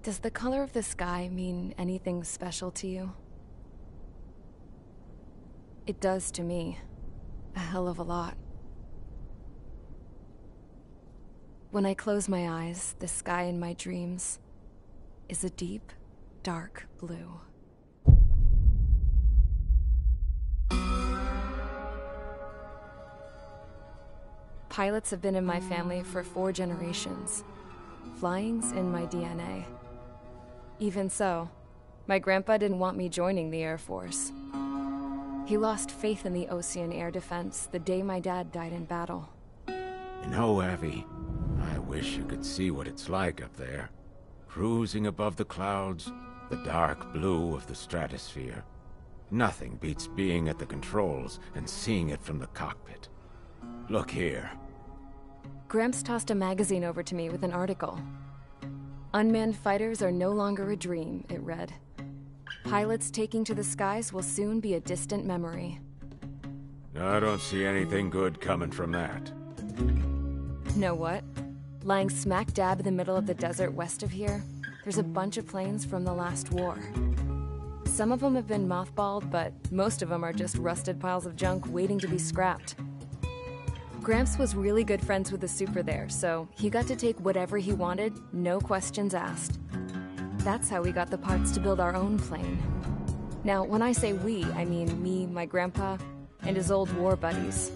Does the color of the sky mean anything special to you? It does to me. A hell of a lot. When I close my eyes, the sky in my dreams is a deep, dark blue. Pilots have been in my family for 4 generations. Flying's in my DNA. Even so, my grandpa didn't want me joining the Air Force. He lost faith in the Ocean Air Defense the day my dad died in battle. You know, Abby, I wish you could see what it's like up there. Cruising above the clouds, the dark blue of the stratosphere. Nothing beats being at the controls and seeing it from the cockpit. Look here. Gramps tossed a magazine over to me with an article. Unmanned fighters are no longer a dream, it read. Pilots taking to the skies will soon be a distant memory. I don't see anything good coming from that. Know what? Lying smack dab in the middle of the desert west of here, there's a bunch of planes from the last war. Some of them have been mothballed, but most of them are just rusted piles of junk waiting to be scrapped. Gramps was really good friends with the super there, so he got to take whatever he wanted, no questions asked. That's how we got the parts to build our own plane. Now, when I say we, I mean me, my grandpa, and his old war buddies.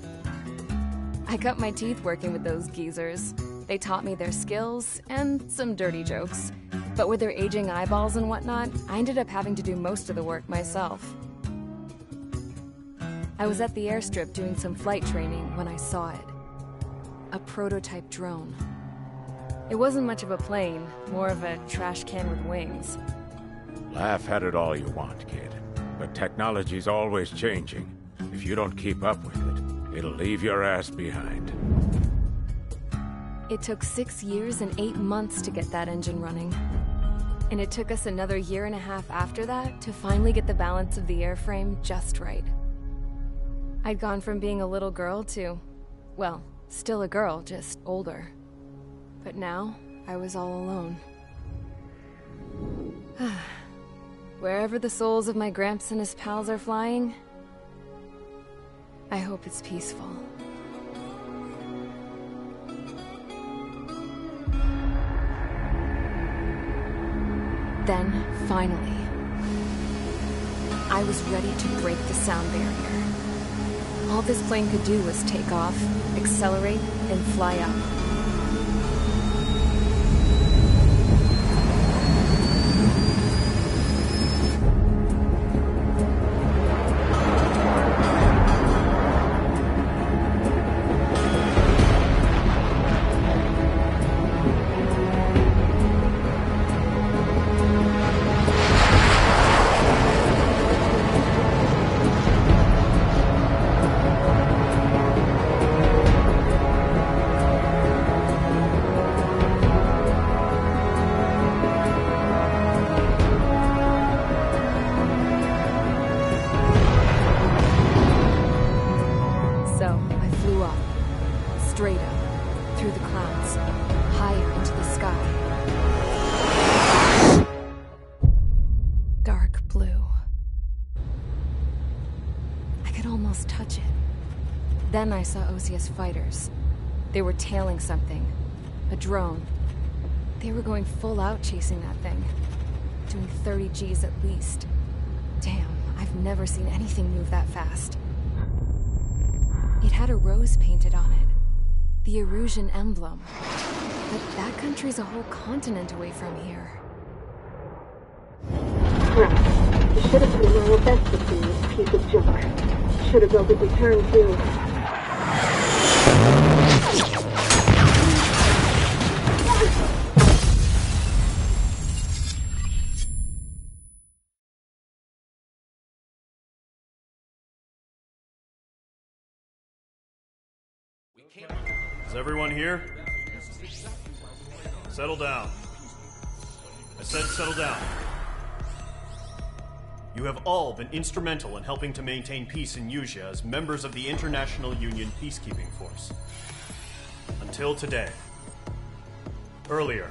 I cut my teeth working with those geezers. They taught me their skills, and some dirty jokes. But with their aging eyeballs and whatnot, I ended up having to do most of the work myself. I was at the airstrip doing some flight training when I saw it. A prototype drone. It wasn't much of a plane, more of a trash can with wings. Laugh at it all you want, kid. But technology's always changing. If you don't keep up with it, it'll leave your ass behind. It took 6 years and 8 months to get that engine running. And it took us another 1.5 years after that to finally get the balance of the airframe just right. I'd gone from being a little girl to, well, still a girl, just older. But now, I was all alone. Wherever the souls of my Gramps and his pals are flying, I hope it's peaceful. Then, finally, I was ready to break the sound barrier. All this plane could do was take off, accelerate, and fly up. blue. I could almost touch it. Then I saw Osius fighters. They were tailing something. A drone. They were going full out chasing that thing. Doing 30 Gs at least. Damn, I've never seen anything move that fast. It had a rose painted on it. The Erusian emblem. But that country's a whole continent away from here. Crap. You should have been our best to see this piece of junk. Should have built a return too. Is everyone here? Settle down. I said settle down. You have all been instrumental in helping to maintain peace in Usea as members of the International Union Peacekeeping Force. Until today. Earlier,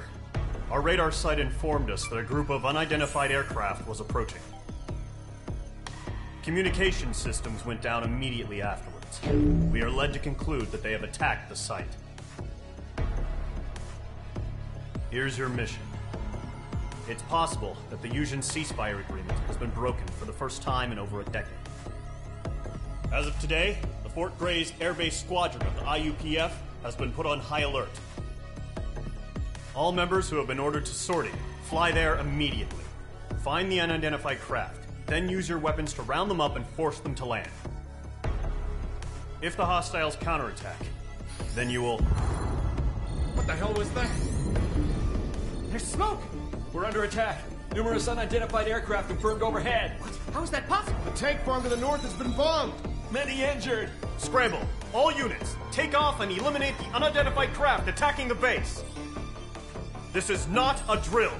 our radar site informed us that a group of unidentified aircraft was approaching. Communication systems went down immediately afterwards. We are led to conclude that they have attacked the site. Here's your mission. It's possible that the Usian ceasefire agreement has been broken for the first time in over a decade. As of today, the Fort Gray's Airbase Squadron of the IUPF has been put on high alert. All members who have been ordered to sortie, fly there immediately. Find the unidentified craft, then use your weapons to round them up and force them to land. If the hostiles counterattack, then you will... What the hell was that? There's smoke! We're under attack. Numerous unidentified aircraft confirmed overhead. What? How is that possible? The tank farm to the north has been bombed! Many injured! Scramble! All units, take off and eliminate the unidentified craft attacking the base! This is not a drill!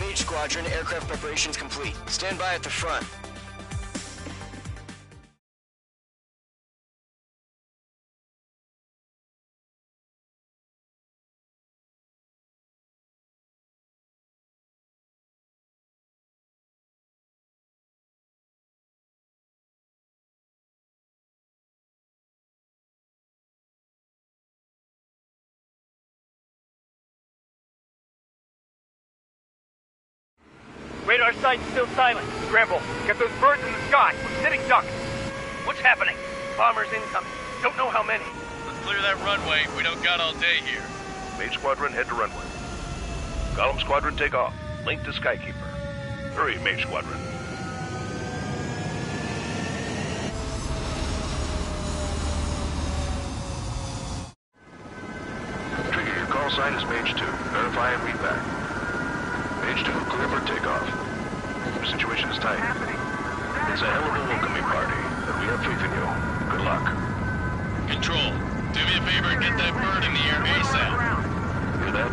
Mage Squadron, aircraft preparations complete. Stand by at the front. Radar site's still silent. Scramble. Get those birds in the sky. We're sitting ducks. What's happening? Bombers incoming. Don't know how many. Let's clear that runway. We don't got all day here. Mage Squadron, head to runway. Golem Squadron, take off. Link to Skykeeper. Hurry, Mage Squadron. Trigger, your call sign is Mage 2. Verify and read back. Mage 2, clear for takeoff. The situation is tight. It's a hell of a welcoming party, but we have faith in you. Good luck. Control, do me a favor and get that bird in the air ASAP. Hear that?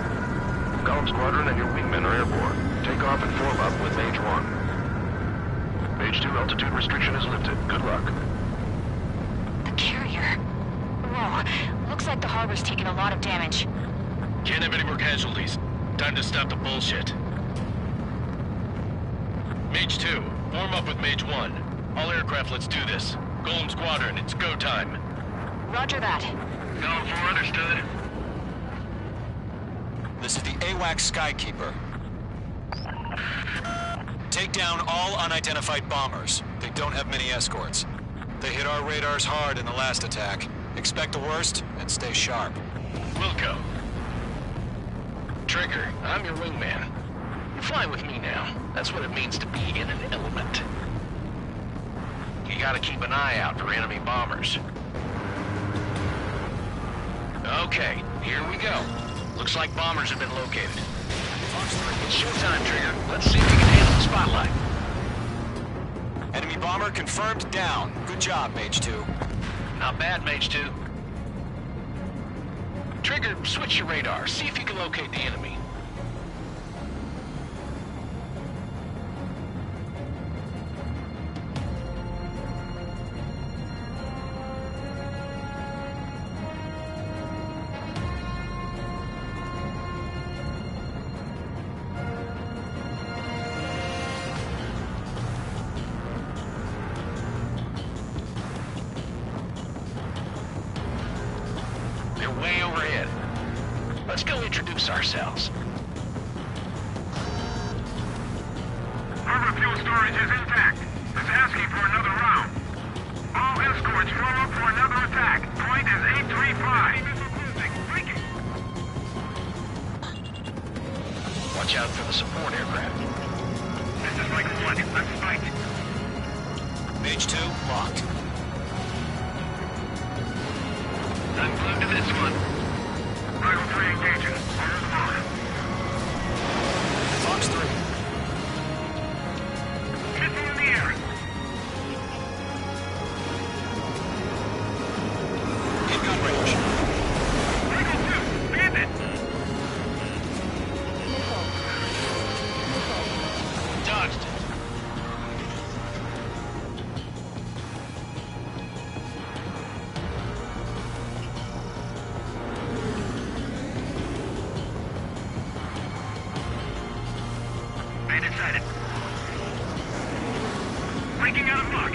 Golem Squadron and your wingmen are airborne. Take off and form up with Mage 1. Mage 2, altitude restriction is lifted. Good luck. The carrier. Whoa, looks like the harbor's taken a lot of damage. Can't have any more casualties. Time to stop the bullshit. Mage 2, form up with Mage 1. All aircraft, let's do this. Golem Squadron, it's go time. Roger that. Golem 4, understood. This is the AWAC Skykeeper. Take down all unidentified bombers. They don't have many escorts. They hit our radars hard in the last attack. Expect the worst and stay sharp. Wilco. Trigger, I'm your wingman. You fly with me now. That's what it means to be in an element. You gotta keep an eye out for enemy bombers. Okay, here we go. Looks like bombers have been located. It's showtime, Trigger. Let's see if you can handle the spotlight. Enemy bomber confirmed down. Good job, Mage 2. Not bad, Mage 2. Trigger, switch your radar. See if you can locate the enemy. They're way overhead. Let's go introduce ourselves. Harbor fuel storage is intact. It's asking for another round. All escorts form up for another attack. Point is 835. Watch out for the support aircraft. This is Mike 1. Let's fight. Mage 2, locked. I'm glued to this one. Rifle 3 engaging. Order the line. Fox 3. Missile in the air. In gun range. Rifle 2. Bandit. Dodged. Bandit sighted. Breaking out of luck.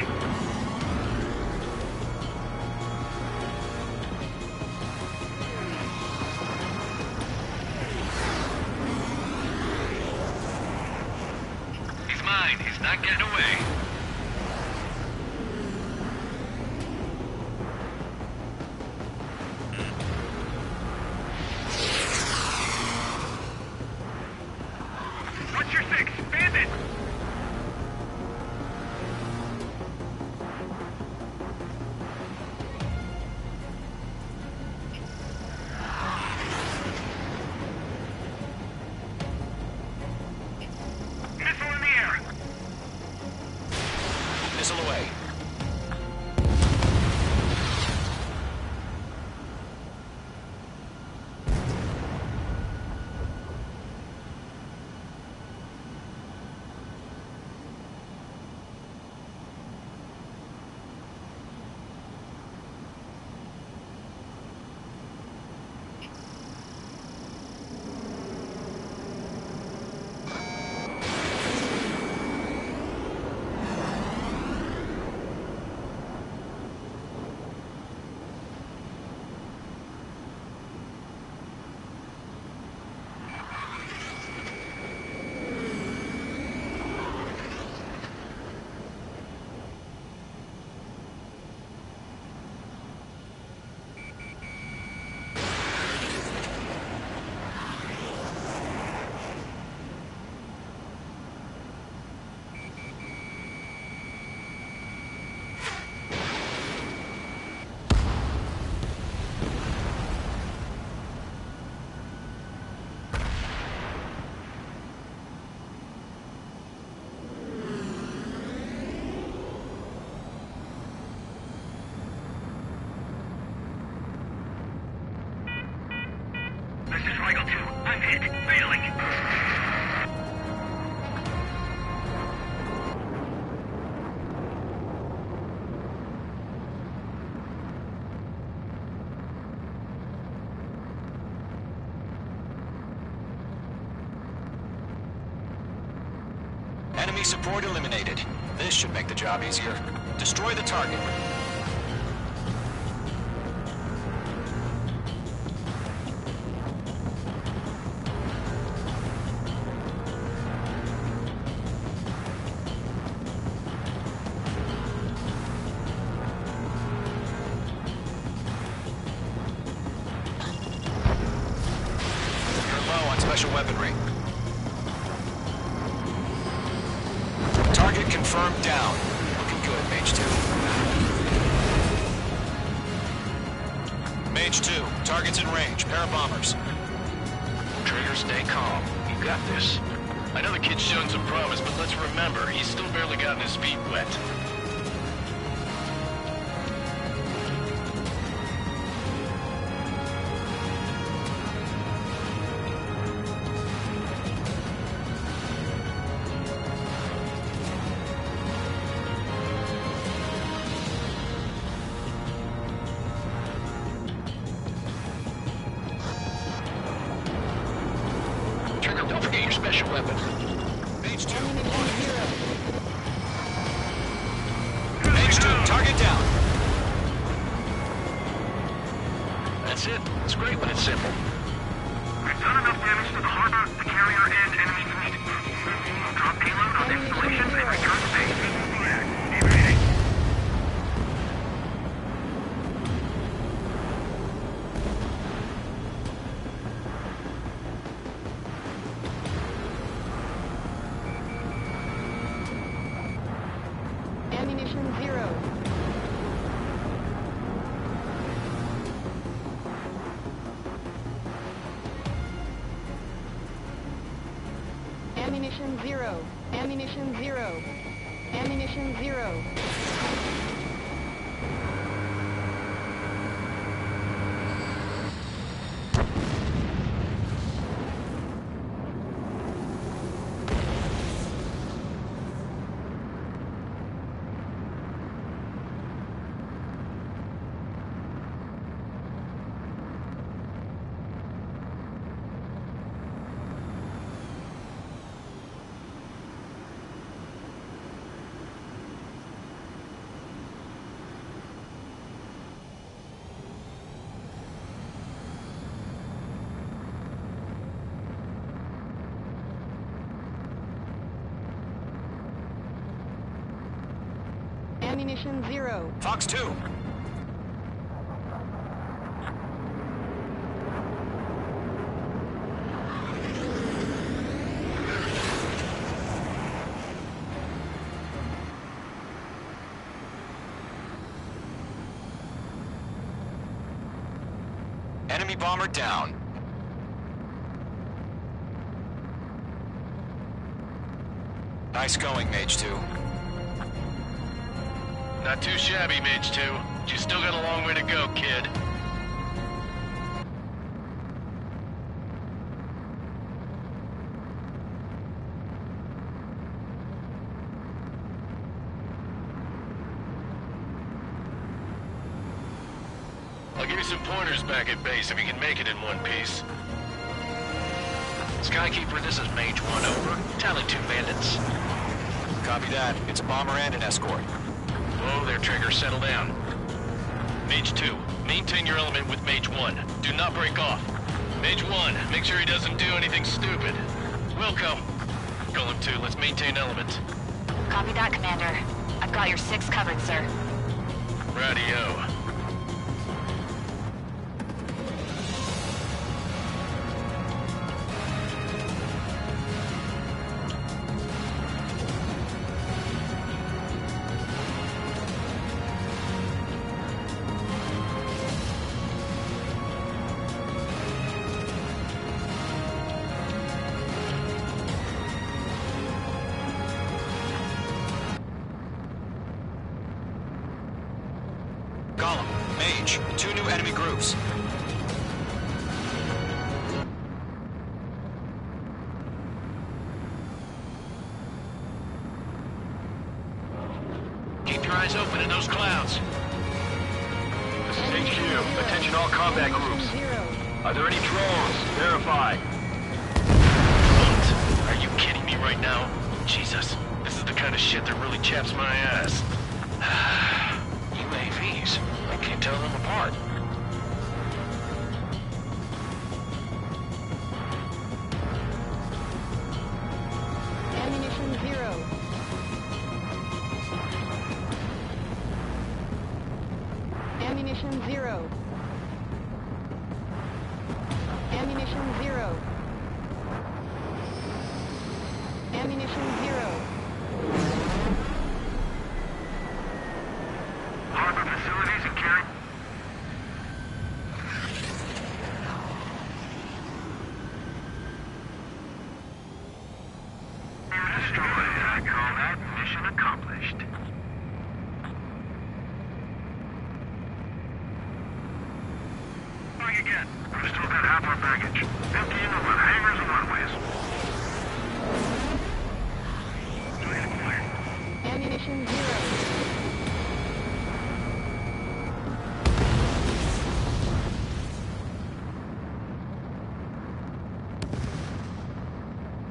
He's mine. He's not getting away. What's your 6? Bandit! Missile in the air. Eagle 2, I'm hit. Failing. Enemy support eliminated. This should make the job easier. Destroy the target. You're low on special weaponry. Target confirmed down. Looking good, Mage 2. Mage 2, target's in range. Pair of bombers. Trigger, stay calm. You got this. I know the kid's shown some promise, but let's remember, he's still barely gotten his feet wet. Trigger, don't forget your special weapon. Mage 2, Mage 2, target down. That's it. It's great when it's simple. We've done enough damage to the harbor, the carrier, and enemy fleet. Drop payload on explorations and return to base. Evasion. Ammunition 0. Ammunition 0. Ammunition 0. Ammunition 0. Ammunition 0. Fox 2. Enemy bomber down. Nice going, Mage 2. Not too shabby, Mage 2. But you still got a long way to go, kid. I'll give you some pointers back at base if you can make it in one piece. Skykeeper, this is Mage 1, over. Tally 2 bandits. Copy that. It's a bomber and an escort. Whoa there, Trigger. Settle down. Mage 2, maintain your element with Mage 1. Do not break off. Mage 1, make sure he doesn't do anything stupid. Wilco. Golem 2, let's maintain element. Copy that, Commander. I've got your 6 covered, sir. Radio. Golem, Mage, 2 new enemy groups. eyes open in those clouds. This is HQ. Attention all combat groups. Are there any drones? Verify. What? Are you kidding me right now? Jesus, this is the kind of shit that really chaps my ass. UAVs. I can't tell them apart. Ammunition 0. Ammunition 0. Ammunition 0. Ammunition 0. Harbor facilities and carry. Destroyed. I call that mission accomplished. Trying again. We've still got half our baggage. 15 with hangars and runways. Ammunition 0.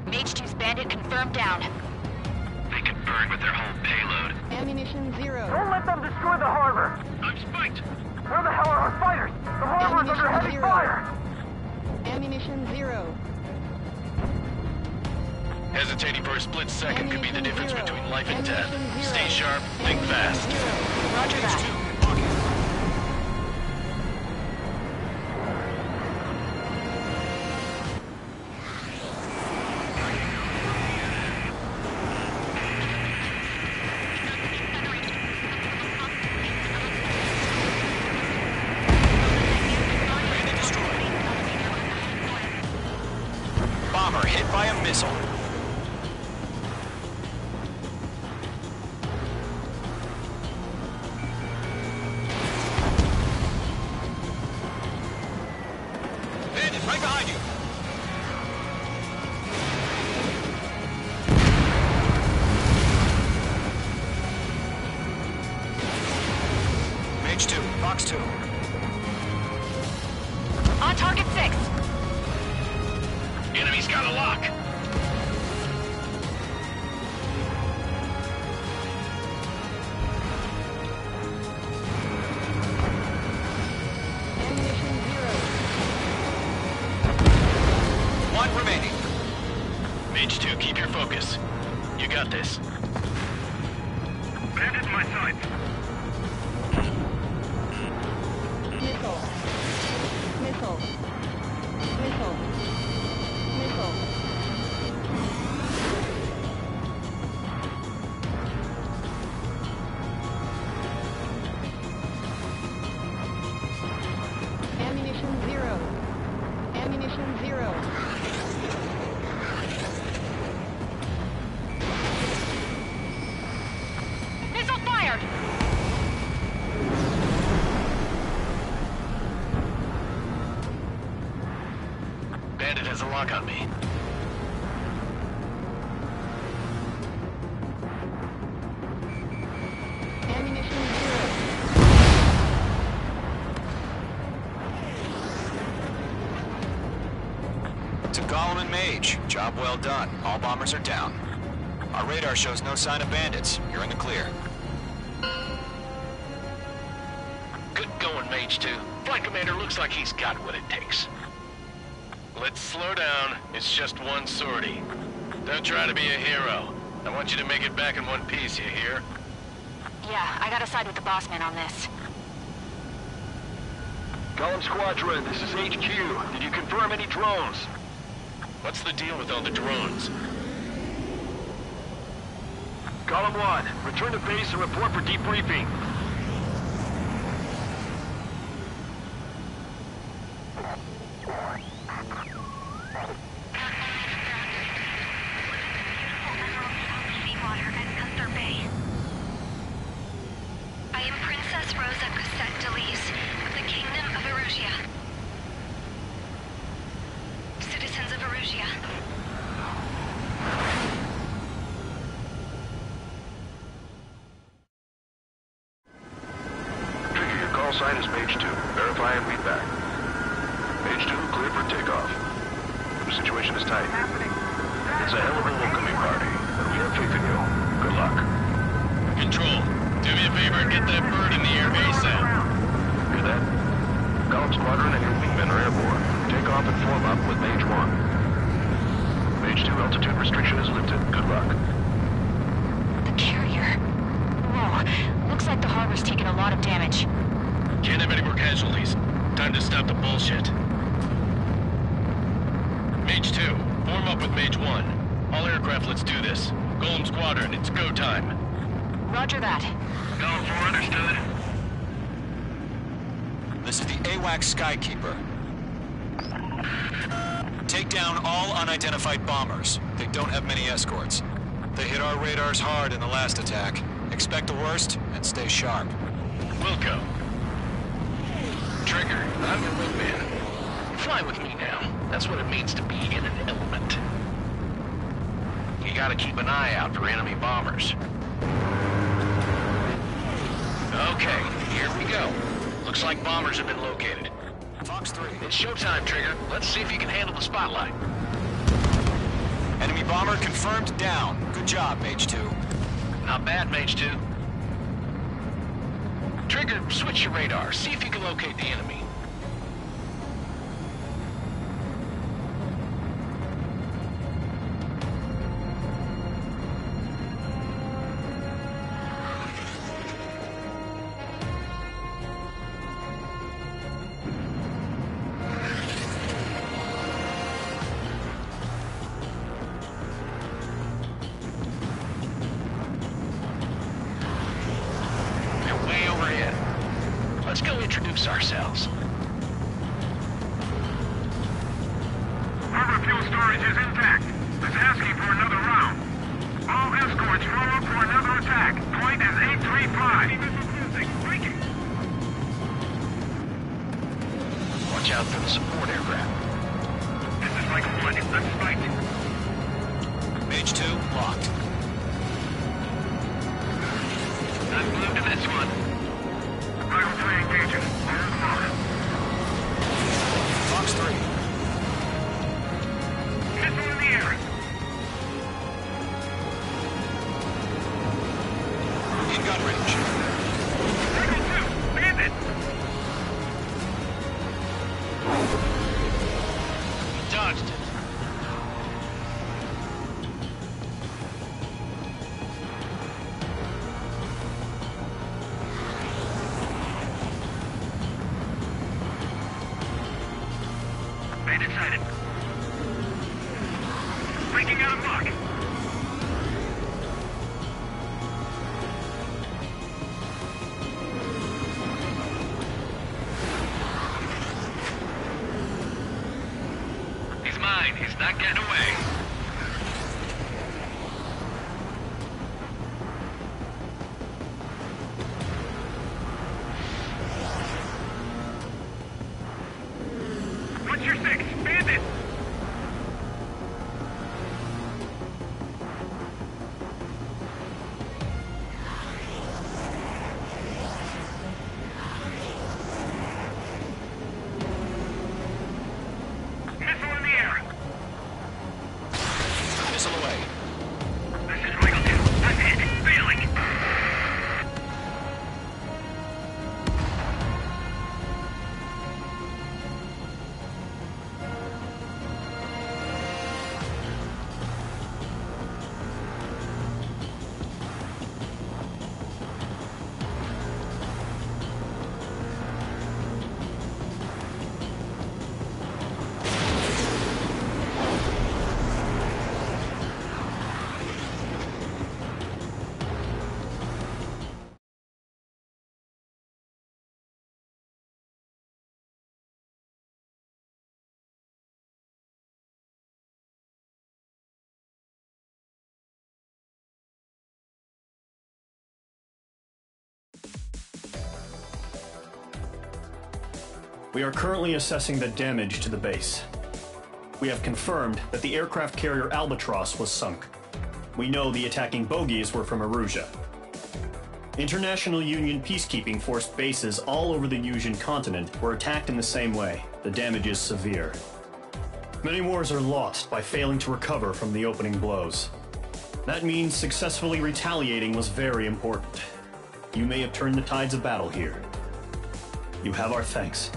Mage 2's bandit confirmed down. They could burn with their whole payload. Ammunition 0. Don't let them destroy the harbor! I'm spiked! Where the hell are our fighters? The harbor's under heavy fire! Ammunition 0. Hesitating for a split second could be the difference Ammunition between zero. life and death. Ammunition zero. Stay sharp, think fast. Roger that. Bomber hit by a missile. Bandit, right behind you. Mage 2, Fox 2. On target 6. Enemy's got a lock. Ammunition 0. One remaining. Mage 2, keep your focus. You got this. Bandit in my sights. Missile. Missile. Missile. Missile. Ammunition 0. Ammunition 0. Missile fired. Bandit has a lock on me. Ammunition 0. To Gollum and Mage, job well done. All bombers are down. Our radar shows no sign of bandits. You're in the clear. Good going, Mage 2. Flight Commander looks like he's got what it takes. Let's slow down. It's just one sortie. Don't try to be a hero. I want you to make it back in one piece, you hear? Yeah, I gotta side with the boss man on this. Gollum Squadron, this is HQ. Did you confirm any drones? What's the deal with all the drones? Gollum 1, return to base and report for debriefing. sign is Mage 2. Verify and read back. Mage 2, clear for takeoff. The situation is tight. It's a hell of a welcoming party, and we have faith in you. Good luck. Control, do me a favor and get that bird in the air ASAP. Hear that? Column Squadron and your wingmen are airborne. Take off and form up with Mage 1. Mage 2, altitude restriction is lifted. Good luck. The carrier. Whoa, looks like the harbor's taken a lot of damage. Can't have any more casualties. Time to stop the bullshit. Mage 2, form up with Mage 1. All aircraft, let's do this. Golem Squadron, it's go time. Roger that. Golem 4 understood. This is the AWACS Skykeeper. Take down all unidentified bombers. They don't have many escorts. They hit our radars hard in the last attack. Expect the worst and stay sharp. Wilco. Trigger, I'm your wingman. Fly with me now. That's what it means to be in an element. You gotta keep an eye out for enemy bombers. Okay, here we go. Looks like bombers have been located. Fox 3. It's showtime, Trigger. Let's see if you can handle the spotlight. Enemy bomber confirmed down. Good job, Mage 2. Not bad, Mage 2. Trigger, switch your radar. See if you can locate the enemy. Let's go introduce ourselves. Harbor fuel storage is intact. It's asking for another round. All escorts form up for another attack. Point is 835. Watch out for the support aircraft. This is Michael 1. Let's fight. Mage 2, locked. Let's move to this one. Rifle 3 engaging. Fox 3. Missile in the air. In gun range. Rifle 2. Bandit. Dodged it. Bandit sighted. Breaking out of lock. He's mine. He's not getting away. What's your six? Bandit! Missile in the air. Missile away. This is Michael 2. I'm hit. Failing. We are currently assessing the damage to the base. We have confirmed that the aircraft carrier Albatross was sunk. We know the attacking bogies were from Aruja. International Union peacekeeping force bases all over the Yusian continent were attacked in the same way. The damage is severe. Many wars are lost by failing to recover from the opening blows. That means successfully retaliating was very important. You may have turned the tides of battle here. You have our thanks.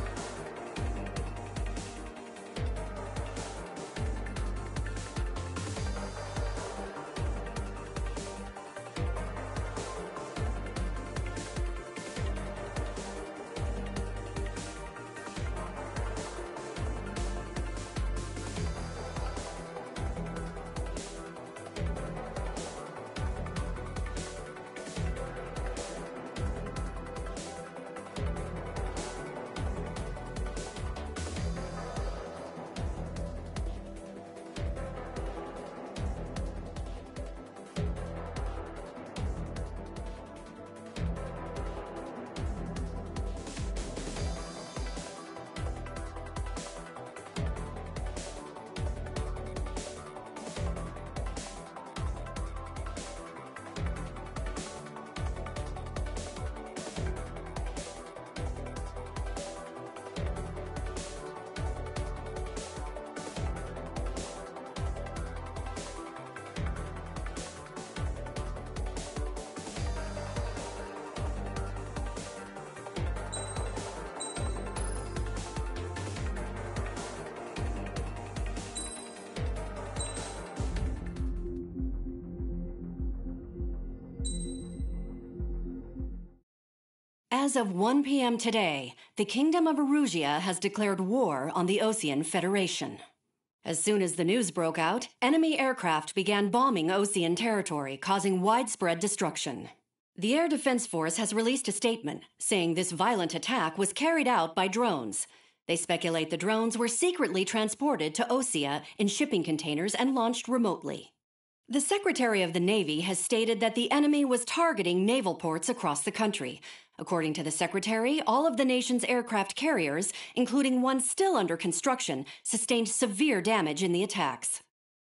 As of 1 p.m. today, the Kingdom of Erusia has declared war on the Osean Federation. As soon as the news broke out, enemy aircraft began bombing Osean territory, causing widespread destruction. The Air Defense Force has released a statement saying this violent attack was carried out by drones. They speculate the drones were secretly transported to Osea in shipping containers and launched remotely. The Secretary of the Navy has stated that the enemy was targeting naval ports across the country. According to the Secretary, all of the nation's aircraft carriers, including one still under construction, sustained severe damage in the attacks.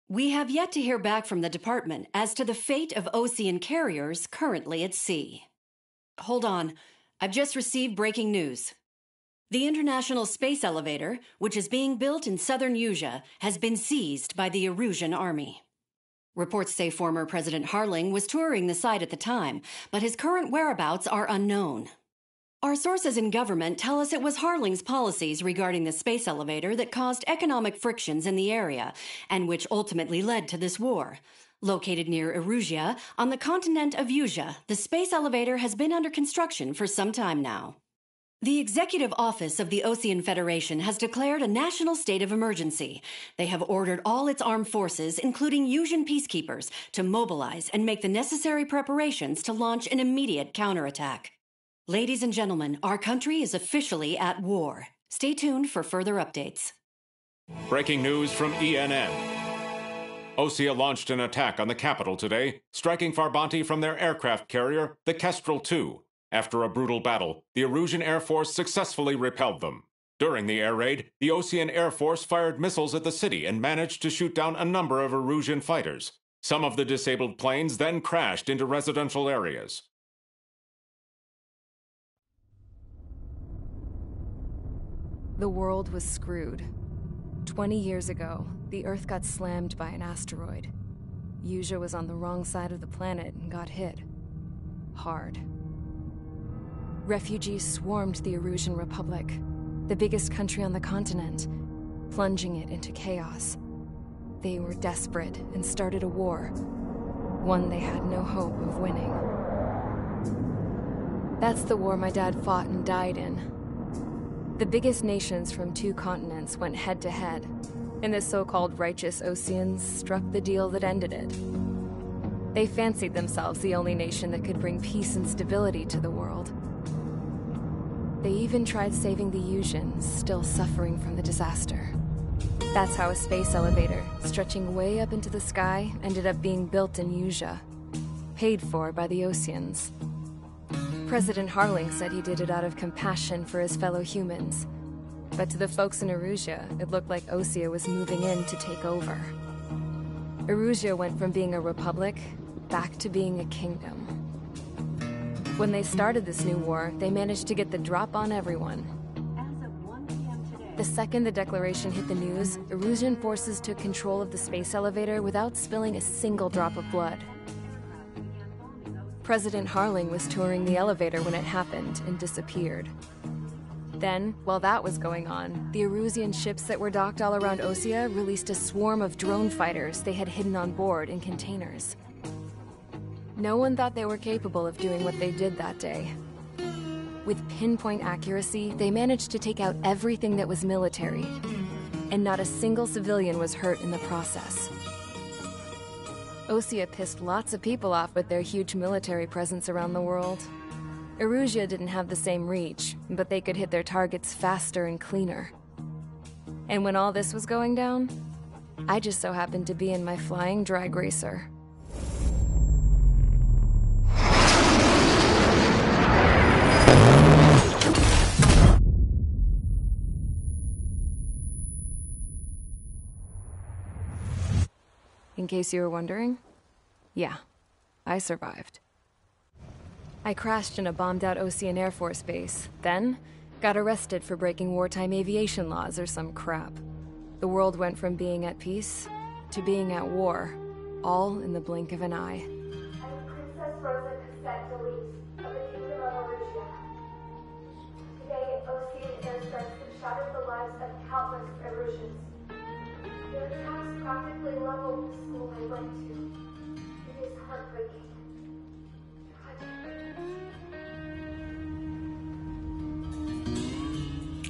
We have yet to hear back from the department as to the fate of Osean carriers currently at sea. Hold on. I've just received breaking news. The International Space Elevator, which is being built in southern Yusia, has been seized by the Erusian army. Reports say former President Harling was touring the site at the time, but his current whereabouts are unknown. Our sources in government tell us it was Harling's policies regarding the space elevator that caused economic frictions in the area, and which ultimately led to this war. Located near Erusia, on the continent of Yusia, the space elevator has been under construction for some time now. The Executive Office of the Osean Federation has declared a national state of emergency. They have ordered all its armed forces, including Yusian peacekeepers, to mobilize and make the necessary preparations to launch an immediate counterattack. Ladies and gentlemen, our country is officially at war. Stay tuned for further updates. Breaking news from ENN. Osea launched an attack on the capital today, striking Farbanti from their aircraft carrier, the Kestrel II. After a brutal battle, the Erusian Air Force successfully repelled them. During the air raid, the Osean Air Force fired missiles at the city and managed to shoot down a number of Erusian fighters. Some of the disabled planes then crashed into residential areas. The world was screwed. 20 years ago, the Earth got slammed by an asteroid. Yusia was on the wrong side of the planet and got hit. Hard. Refugees swarmed the Erusian Republic, the biggest country on the continent, plunging it into chaos. They were desperate and started a war, one they had no hope of winning. That's the war my dad fought and died in. The biggest nations from 2 continents went head-to-head, and the so-called righteous Oseans struck the deal that ended it. They fancied themselves the only nation that could bring peace and stability to the world. They even tried saving the Yusians, still suffering from the disaster. That's how a space elevator, stretching way up into the sky, ended up being built in Yusia, paid for by the Oseans. President Harling said he did it out of compassion for his fellow humans. But to the folks in Erusia, it looked like Osea was moving in to take over. Erusia went from being a republic back to being a kingdom. When they started this new war, they managed to get the drop on everyone. The second the declaration hit the news, Erusian forces took control of the space elevator without spilling a single drop of blood. President Harling was touring the elevator when it happened and disappeared. Then, while that was going on, the Erusian ships that were docked all around Osea released a swarm of drone fighters they had hidden on board in containers. No one thought they were capable of doing what they did that day. With pinpoint accuracy, they managed to take out everything that was military, and not a single civilian was hurt in the process. Osea pissed lots of people off with their huge military presence around the world. Erusia didn't have the same reach, but they could hit their targets faster and cleaner. And when all this was going down, I just so happened to be in my flying drag racer. In case you were wondering, yeah, I survived. I crashed in a bombed-out Osean Air Force base, then got arrested for breaking wartime aviation laws or some crap. The world went from being at peace to being at war, all in the blink of an eye. Princess Rosa Cassette Delete of the Kingdom of Erusia. Today, Osean airstrikes have shattered the lives of countless Erusians. Their attacks practically leveled the school I went to. It is heartbreaking.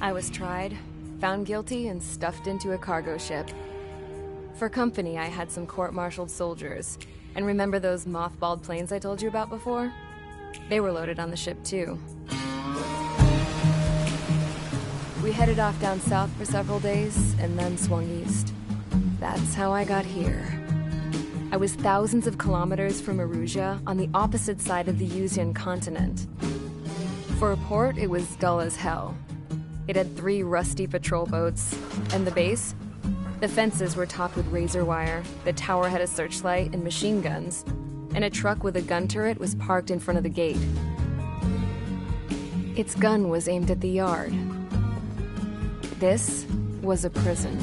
I was tried, found guilty, and stuffed into a cargo ship. For company, I had some court-martialed soldiers. And remember those mothballed planes I told you about before? They were loaded on the ship, too. We headed off down south for several days, and then swung east. That's how I got here. I was thousands of kilometers from Erusia, on the opposite side of the Usian continent. For a port, it was dull as hell. It had 3 rusty patrol boats, and the base? The fences were topped with razor wire, the tower had a searchlight and machine guns, and a truck with a gun turret was parked in front of the gate. Its gun was aimed at the yard. This was a prison.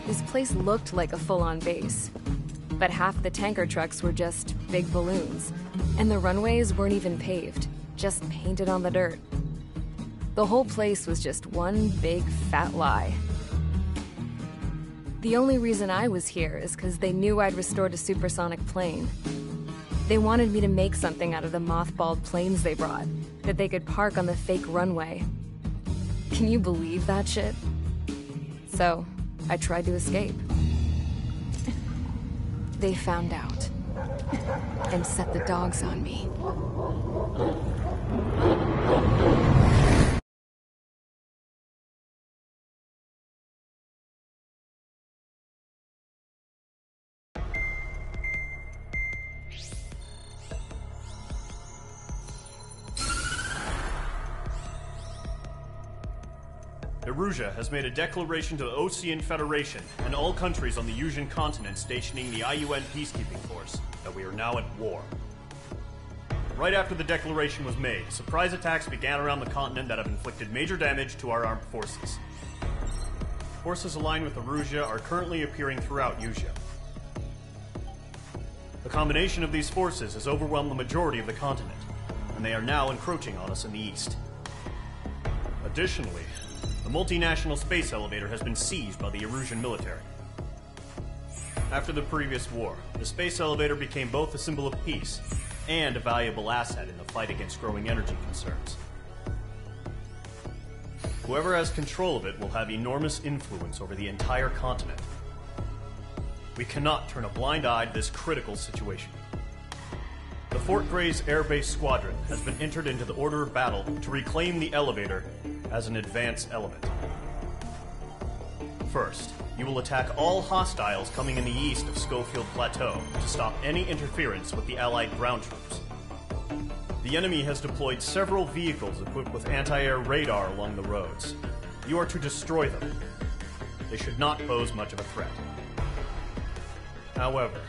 This place looked like a full-on base, but half the tanker trucks were just big balloons, and the runways weren't even paved, just painted on the dirt. The whole place was just one big fat lie. The only reason I was here is because they knew I'd restored a supersonic plane. They wanted me to make something out of the mothballed planes they brought, that they could park on the fake runway. Can you believe that shit? So, I tried to escape. They found out, and set the dogs on me. Erusia has made a declaration to the Osean Federation and all countries on the Usian continent stationing the IUN peacekeeping force that we are now at war. Right after the declaration was made, surprise attacks began around the continent that have inflicted major damage to our armed forces. Forces aligned with Erusia are currently appearing throughout Usia. The combination of these forces has overwhelmed the majority of the continent, and they are now encroaching on us in the east. Additionally, the multinational space elevator has been seized by the Erusian military. After the previous war, the space elevator became both a symbol of peace and a valuable asset in the fight against growing energy concerns. Whoever has control of it will have enormous influence over the entire continent. We cannot turn a blind eye to this critical situation. The Fort Gray's Air Base Squadron has been entered into the order of battle to reclaim the elevator as an advance element. First, you will attack all hostiles coming in the east of Schofield Plateau to stop any interference with the Allied ground troops. The enemy has deployed several vehicles equipped with anti-air radar along the roads. You are to destroy them. They should not pose much of a threat. However,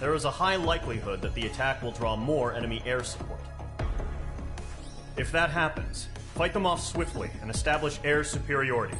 there is a high likelihood that the attack will draw more enemy air support. If that happens, fight them off swiftly and establish air superiority.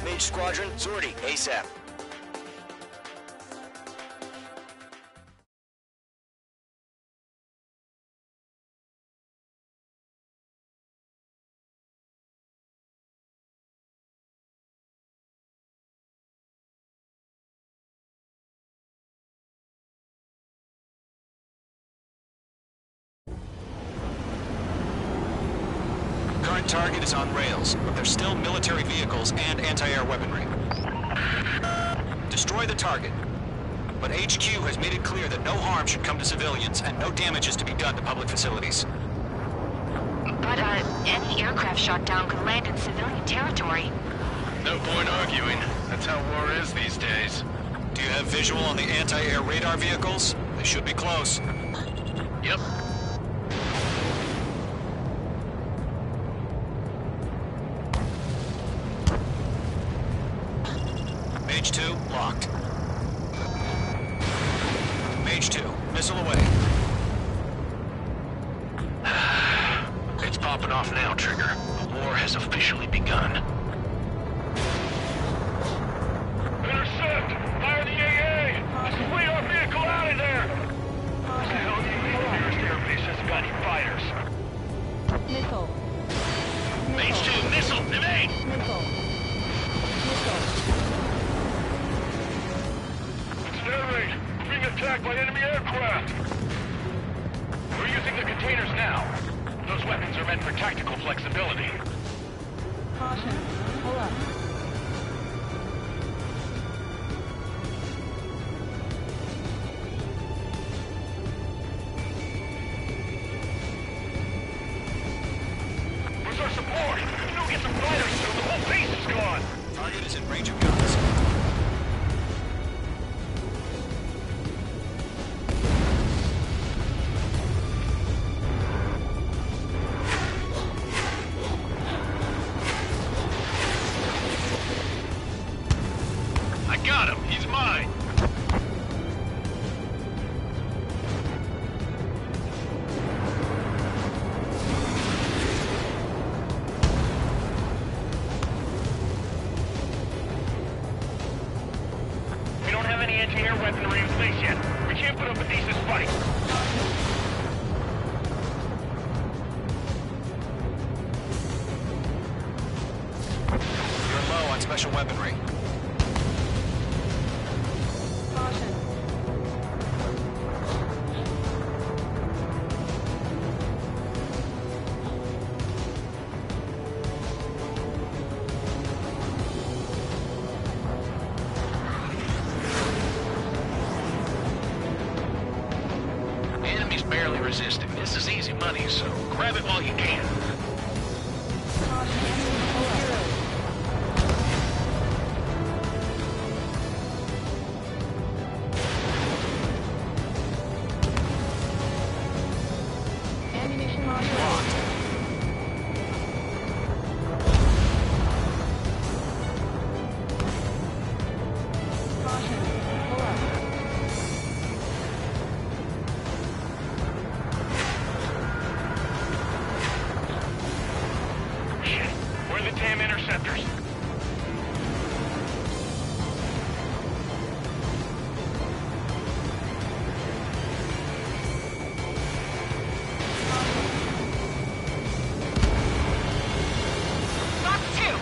Mage Squadron, sortie, ASAP. Current target is on rails, but there's still military vehicles and anti-air weaponry. Destroy the target. But HQ has made it clear that no harm should come to civilians and no damage is to be done to public facilities. But, any aircraft shot down could land in civilian territory. No point arguing. That's how war is these days. Do you have visual on the anti-air radar vehicles? They should be close. Yep. Mage 2, locked. Mage 2, missile away. It's popping off now, Trigger. The war has officially begun. Intercept! Fire the AA! Flee our vehicle out of there! What the hell do you mean the nearest airbase hasn't got any fighters? Missile. Mage 2, missile, evade! Missile. Missile. It's an air raid. We're being attacked by enemy aircraft. We're using the containers now. Those weapons are meant for tactical flexibility. Caution. Pull up. Where's our support? We don't get some fighters soon. The whole base is gone. Target is in range of guns. I got him. He's mine. We don't have any anti-air weaponry in place yet. We can't put up a decent fight. You're low on special weaponry. Caution. The enemy's barely resisting. This is easy money, so grab it while you can. Caution. Enemy pull up. Ammunition locked. Caution. Pull up. Shit. Where are the damn interceptors? Lock 2!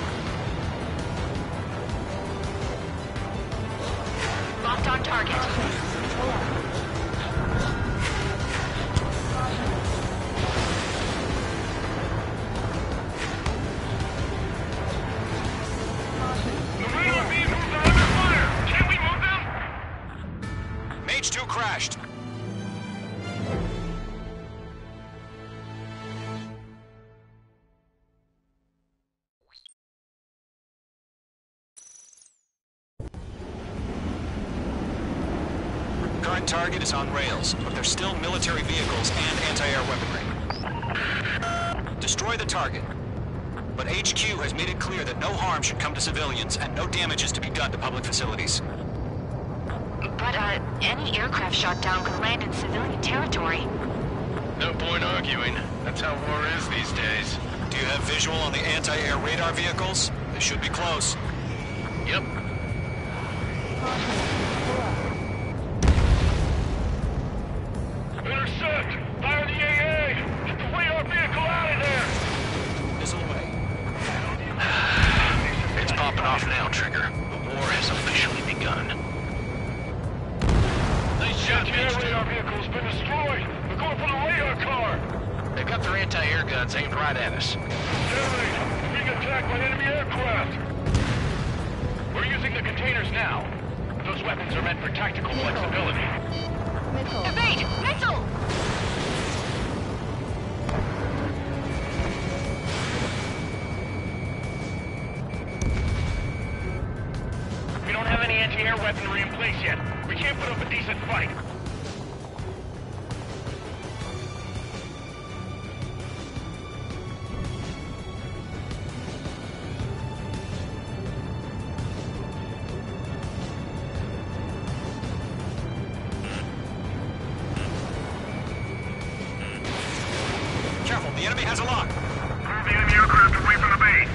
Locked on target. Pull up. That target is on rails, but there's still military vehicles and anti-air weaponry. Destroy the target. But HQ has made it clear that no harm should come to civilians and no damage is to be done to public facilities. But, any aircraft shot down could land in civilian territory. No point arguing. That's how war is these days. Do you have visual on the anti-air radar vehicles? They should be close. Yep. Intercept! Fire the AA! Get the radar vehicle out of there! Missile away. It's popping off now, Trigger. The war has officially begun. Nice shot, The radar vehicle's been destroyed! They're going for the radar car! They've got their anti-air guns aimed right at us. Generate! Being attacked by enemy aircraft! We're using the containers now. Those weapons are meant for tactical flexibility. Evade! Missile! We don't have any anti-air weaponry in place yet. We can't put up a decent fight. Careful, the enemy has a lock. Move the enemy aircraft away from the base.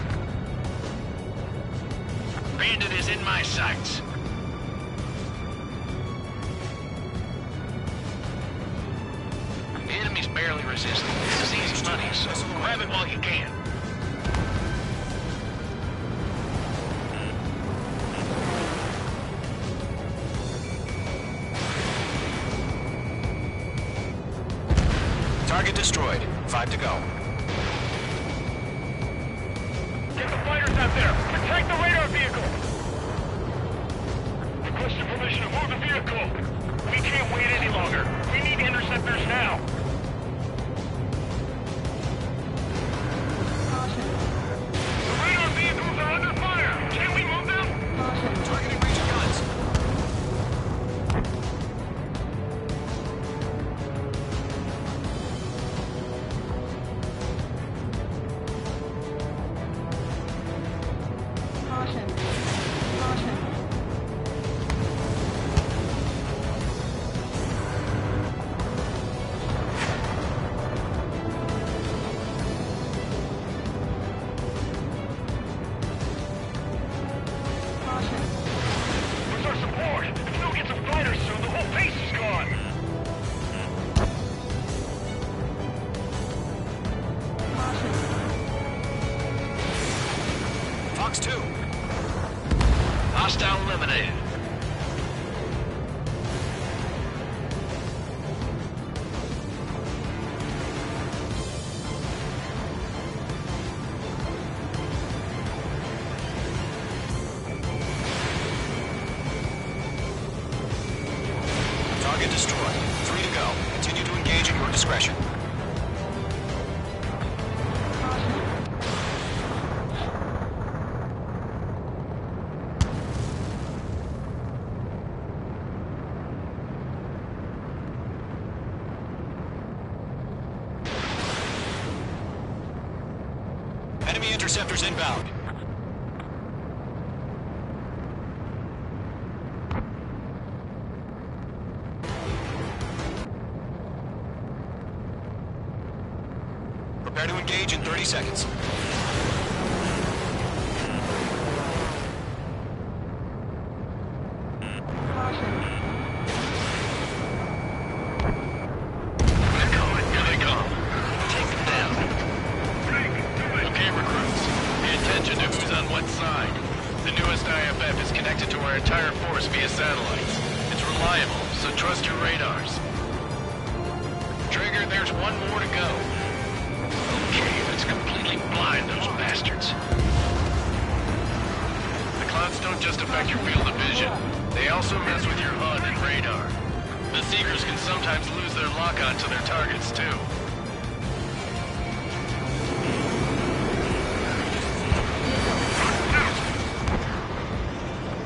Bandit is in my sights. The enemy's barely resisting. This is easy money, so grab it while you can. Target destroyed. 5 to go. Get the fighters out there! Protect the radar vehicle! Requesting permission to move the vehicle! We can't wait any longer! We need interceptors now! The radar vehicles are under fire! Can we move them? Targeting range of guns. Where's our support? If we don't get some fighters soon, the whole base is gone! Fox 2. Hostile eliminated. Target destroyed. 3 to go. Continue to engage at your discretion. Enemy interceptors inbound. Prepare to engage in 30 seconds. Here they come. Take them down. Okay, recruits. Pay attention to who's on what side. The newest IFF is connected to our entire force via satellites. It's reliable, so trust your radars. Trigger, there's one more to go. Okay, let's completely blind those bastards. The clouds don't just affect your field of vision. They also mess with your HUD and radar. The Seekers can sometimes lose their lock-on to their targets, too.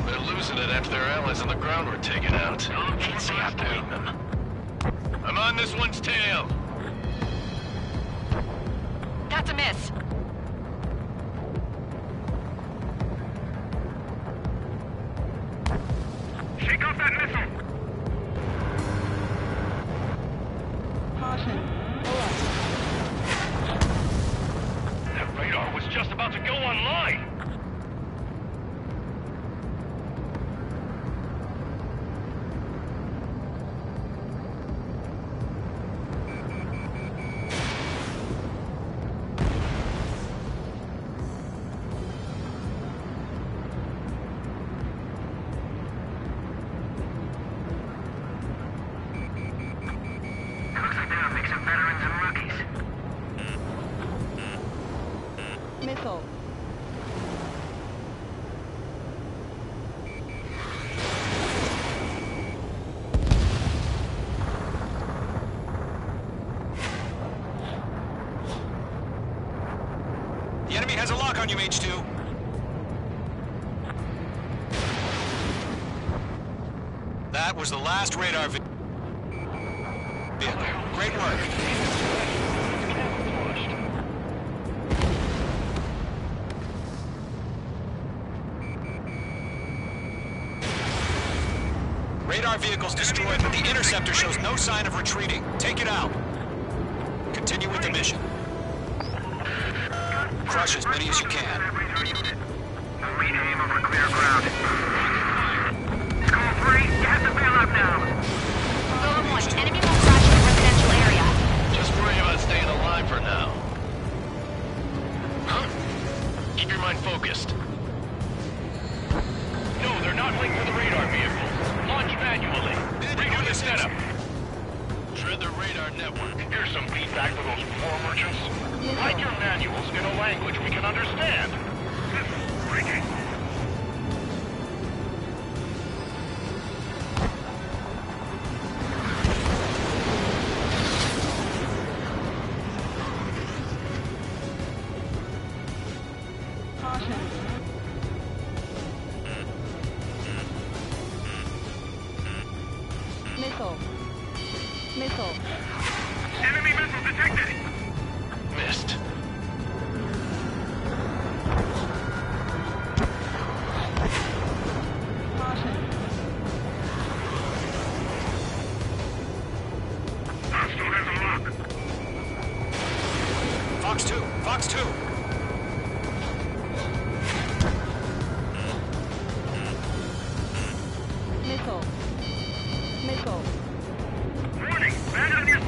They're losing posted it after their allies on the ground were taken out. Can't say I blame them. I'm on this one's tail. That's a miss. Shake off that missile! Caution. That radar was just about to go online! Missile. The enemy has a lock on you, H2. That was the last radar vehicle. Great work. Radar vehicle's destroyed, but the interceptor shows no sign of retreating. Take it out. Continue with the mission. Crush as many as you can. Marine aim over clear ground. Call 3, you have to bail up now. Golem 1, enemy will crash in the residential area. Just worry about staying alive for now. Huh? Keep your mind focused. No, they're not linked to the radar vehicle. Launch manually. Redo the setup. Tread the radar network. Here's some feedback for those war merchants. Write your manuals in a language we can understand. Breaking. Caution. Missile. Missile. Enemy missile detected. Missed. Caution. Hostile has a lock. Fox 2, Fox 2. Missile. Missile. Warning, bandit on your 6.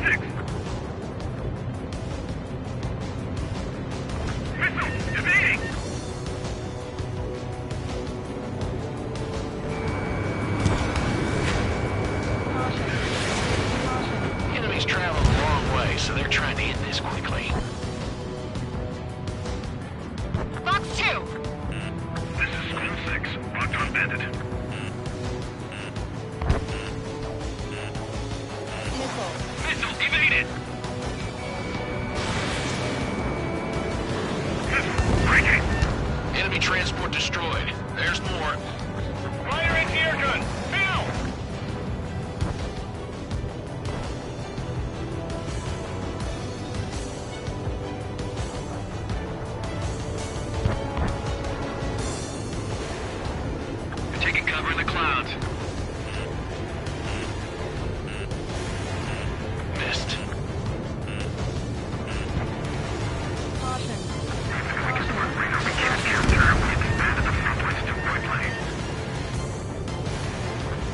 Missile, evading. Caution. Caution. Enemies travel a long way, so they're trying to hit this quickly. Fox 2! This is School 6, locked on bandit. Missile. Missile evaded. Missile, breaking. Enemy transport destroyed. There's more. Fire anti-air gun, now. Taking cover in the clouds. Missed. Caution. We can't capture him. We expanded the front lines too quickly.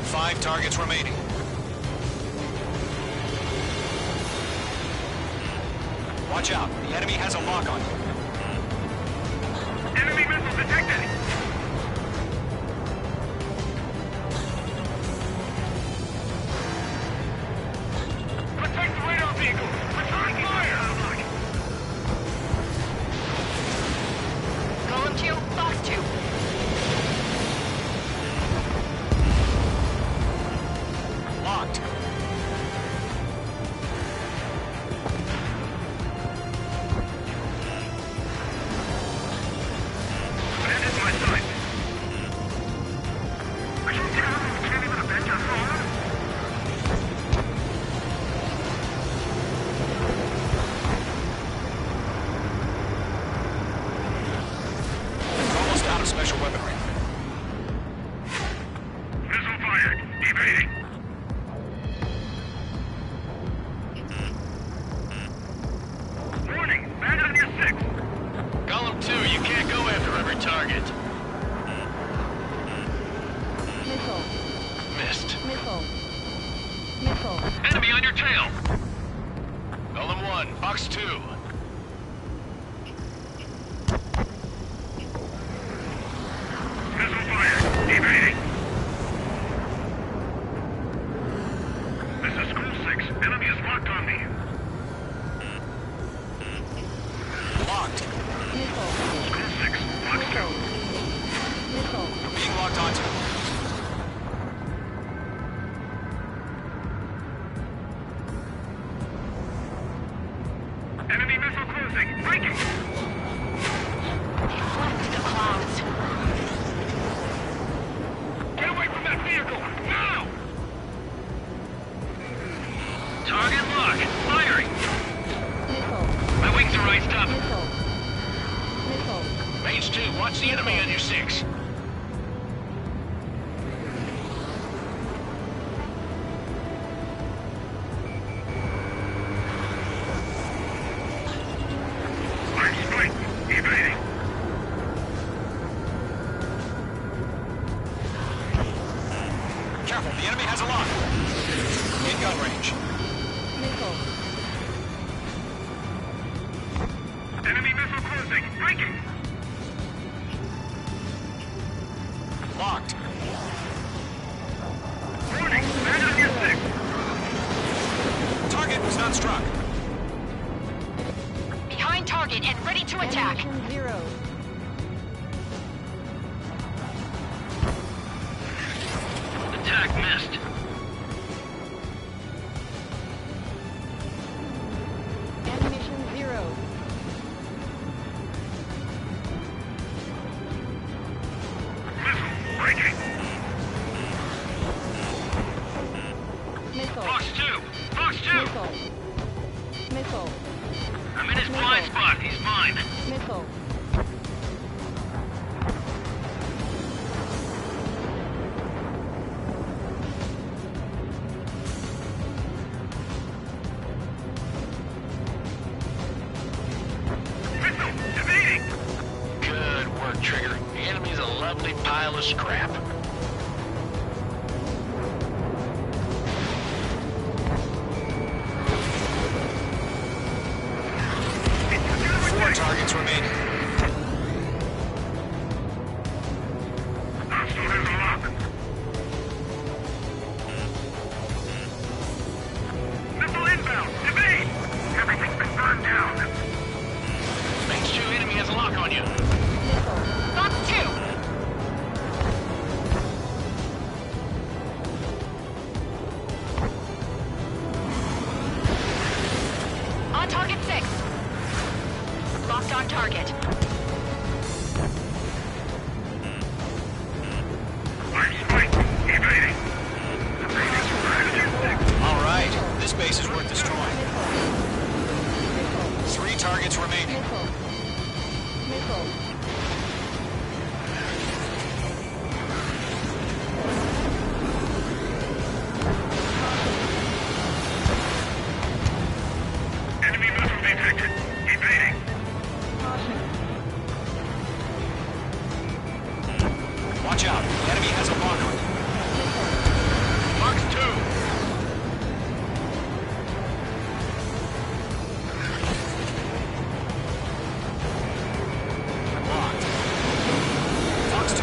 5 targets remaining. Watch out. The enemy has a lock on you. Enemy missile detected. Protect the radar vehicle. Return fire. Golem 2, Fox 2. Locked. Bandit in my sight. We're almost out of special weaponry. Missile fired. Evading. Warning. Bandit on your 6. Column 2, you can't go after every target. Missile. Missed. Missile. Missile. Enemy on your tail. Column 1, Fox 2. Missile fired. Evading. This is School 6. Enemy is locked on me. Locked. Missile. School 6. Fox 2. Missile. We're being locked onto. Enemy missile closing. Breaking. Flew to the clouds. Get away from that vehicle. Now! Target lock. Firing. Missile. My wings are iced up. Missile. Missile. Mage 2, watch the enemy on your 6. Line strike. Evading. Careful, the enemy has a lock. In gun range. Missile. Enemy missile closing. Breaking. Locked. Warning. Bandit on your 6. Target was not struck. Behind target and ready to attack. Ammunition 0. Attack missed. Ammunition 0. Missile. Breaking. Missile. Fox 2. Fox 2. Missile. Missile. I'm in his blind spot. He's mine. Missile. Missile. Evading. Good work, Trigger. The enemy's a lovely pile of scrap. Four targets remaining. Hostile has a lock. Missile inbound. Evade. Everything's been burned down. Mage 2, enemy has a lock on you. Fox 2. On target 6. Locked on target. Line strike. Evading. All right, this base is worth destroying. 3 targets remaining. Missile. Missile. Enemy missile detected. Evading. Watch out, the enemy has a lock on you. Fox 2. Locked. Fox 2.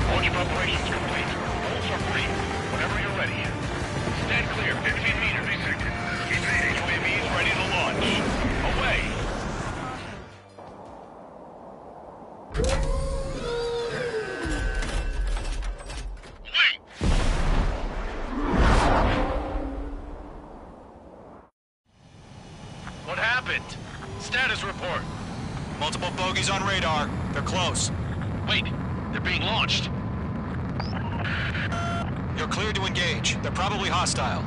Launch preparations complete. Holes are free. Whenever you're ready. Stand clear. 15 meters. Evading. UAVs ready to launch. Away. What happened? Status report. Multiple bogeys on radar. They're close. Wait, they're being launched. You're cleared to engage. They're probably hostile.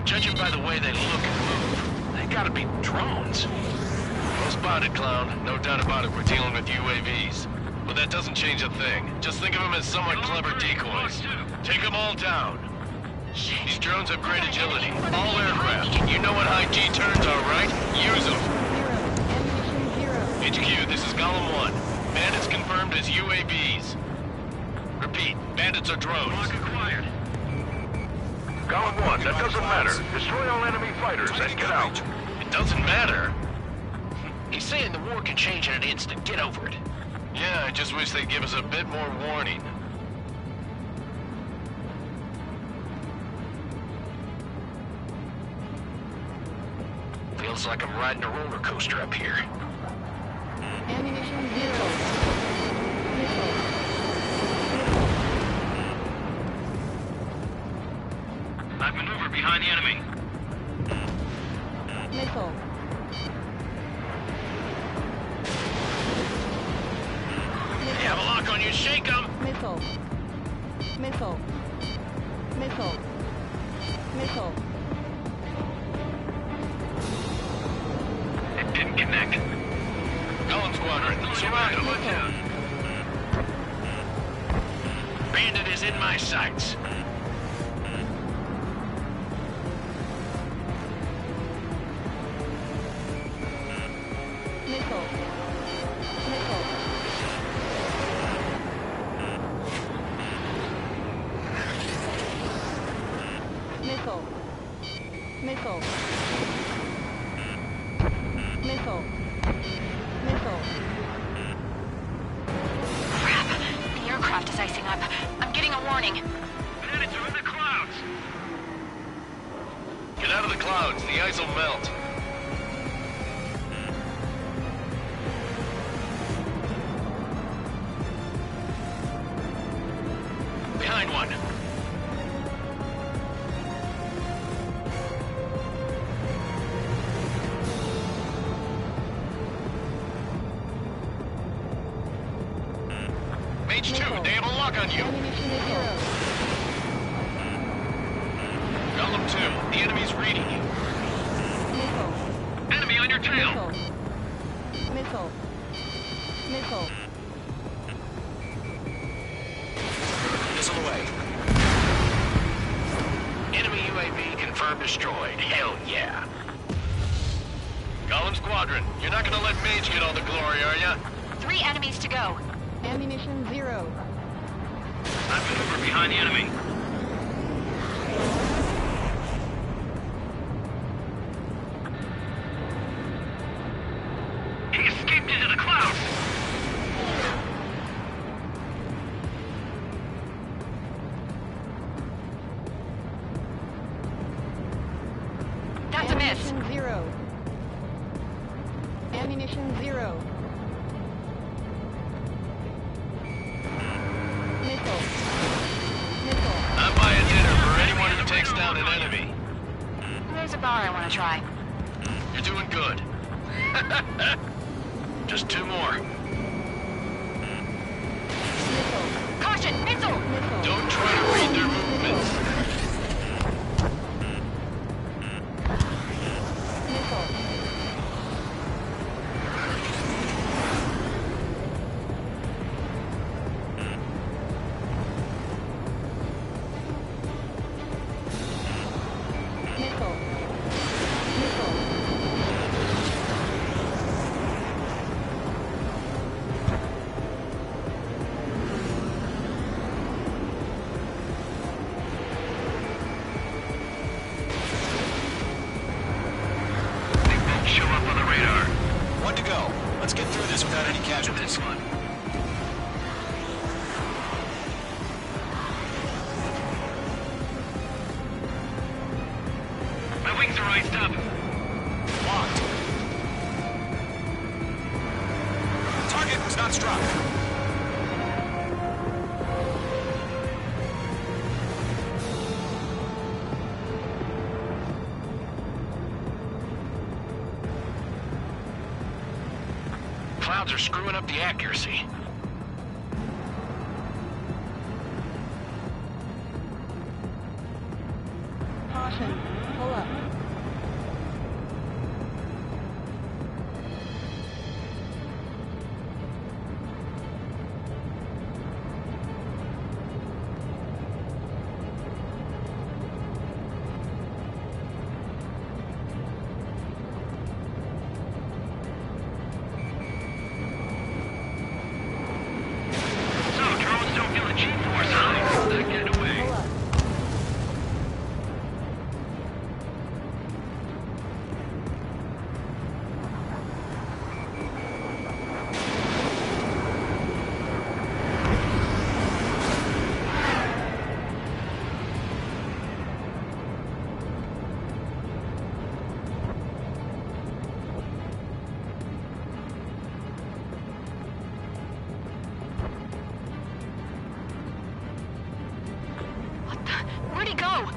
Judging by the way they look and move, they gotta be drones. Well spotted, Clown. No doubt about it, we're dealing with UAVs. But that doesn't change a thing. Just think of them as somewhat clever decoys. Take them all down. These drones have great agility. All aircraft. You know what high G turns are, right? Use them. HQ, this is Golem 1. Bandits confirmed as UAVs. Repeat, bandits are drones. Golem 1, that doesn't matter. Destroy all enemy fighters and get out. It doesn't matter? He's saying the war can change in an instant. Get over it. Yeah, I just wish they'd give us a bit more warning. Feels like I'm riding a roller coaster up here. Ammunition 0. I've maneuvered behind the enemy. Missile. They have a lock on you, shake them! Missile. Missile. Missile. Missile. It didn't connect. Golem Squadron, surround them. Bandit is in my sights. Missile. Missile. Missile. Missile. Missile. Missile. Crap. The aircraft is icing up. I'm getting a warning. Bandits are in the clouds. Get out of the clouds, the ice will melt. Behind one. Mage 2, they have a lock on you. Ammunition 0. Golem 2, the enemy's reading you. Missile. Enemy on your tail. Missile. Missile. Missile. Missile away. Enemy UAV confirmed destroyed. Hell yeah. Golem Squadron, you're not gonna let Mage get all the glory, are ya? 3 enemies to go. Ammunition 0. I've maneuvered behind the enemy. He escaped into the clouds. That's a miss. Ammunition 0. Ammunition 0. Missile. Missile. I'm buying dinner for anyone who takes down an enemy. There's a bar I want to try. You're doing good. Just 2 more. Missile. Caution! Missile! Missile. Don't try to read their movements. Missile. Missile. Missile. They won't show up on the radar. 1 to go. Let's get through this without any casualties. My wings are iced up. Locked. Target was not struck. Clouds are screwing up the accuracy. Caution. Pull up. Where'd he go?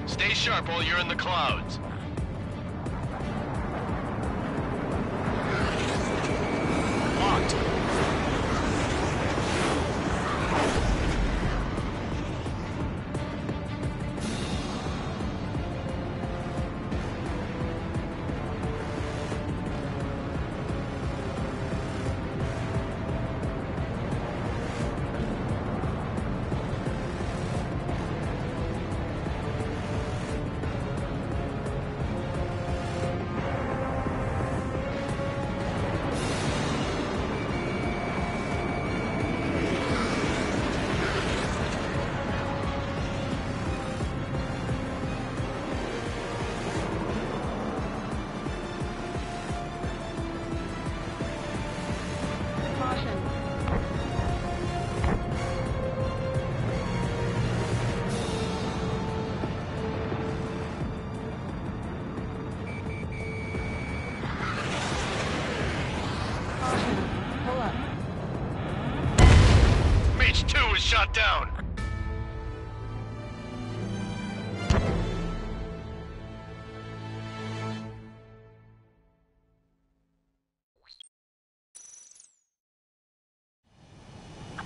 Stay sharp while you're in the clouds. Locked. Mage 2 is shot down.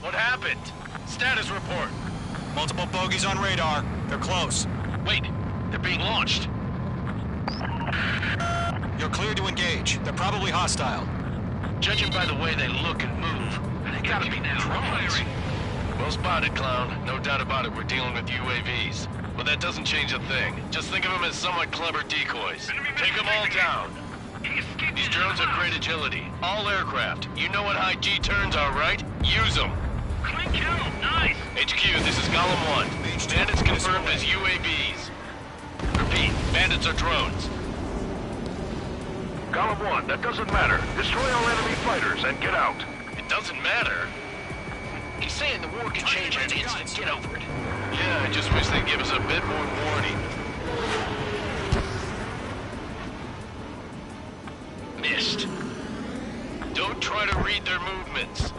What happened? Status report. Multiple bogies on radar. They're close. Wait, they're being launched. You're cleared to engage. They're probably hostile. Judging by the way they look and move, they gotta be drones. Well spotted, clown. No doubt about it, we're dealing with UAVs. But that doesn't change a thing. Just think of them as somewhat clever decoys. Take them all down. These drones have great agility. All aircraft. You know what high G turns are, right? Use them. Clean kill. Nice. HQ, this is Golem 1. Bandits confirmed as UAVs. Repeat, bandits are drones. Golem 1, that doesn't matter. Destroy all enemy fighters and get out. It doesn't matter? He's saying the war can change in an instant. Get over it. Yeah, I just wish they'd give us a bit more warning. Missed. Don't try to read their movements.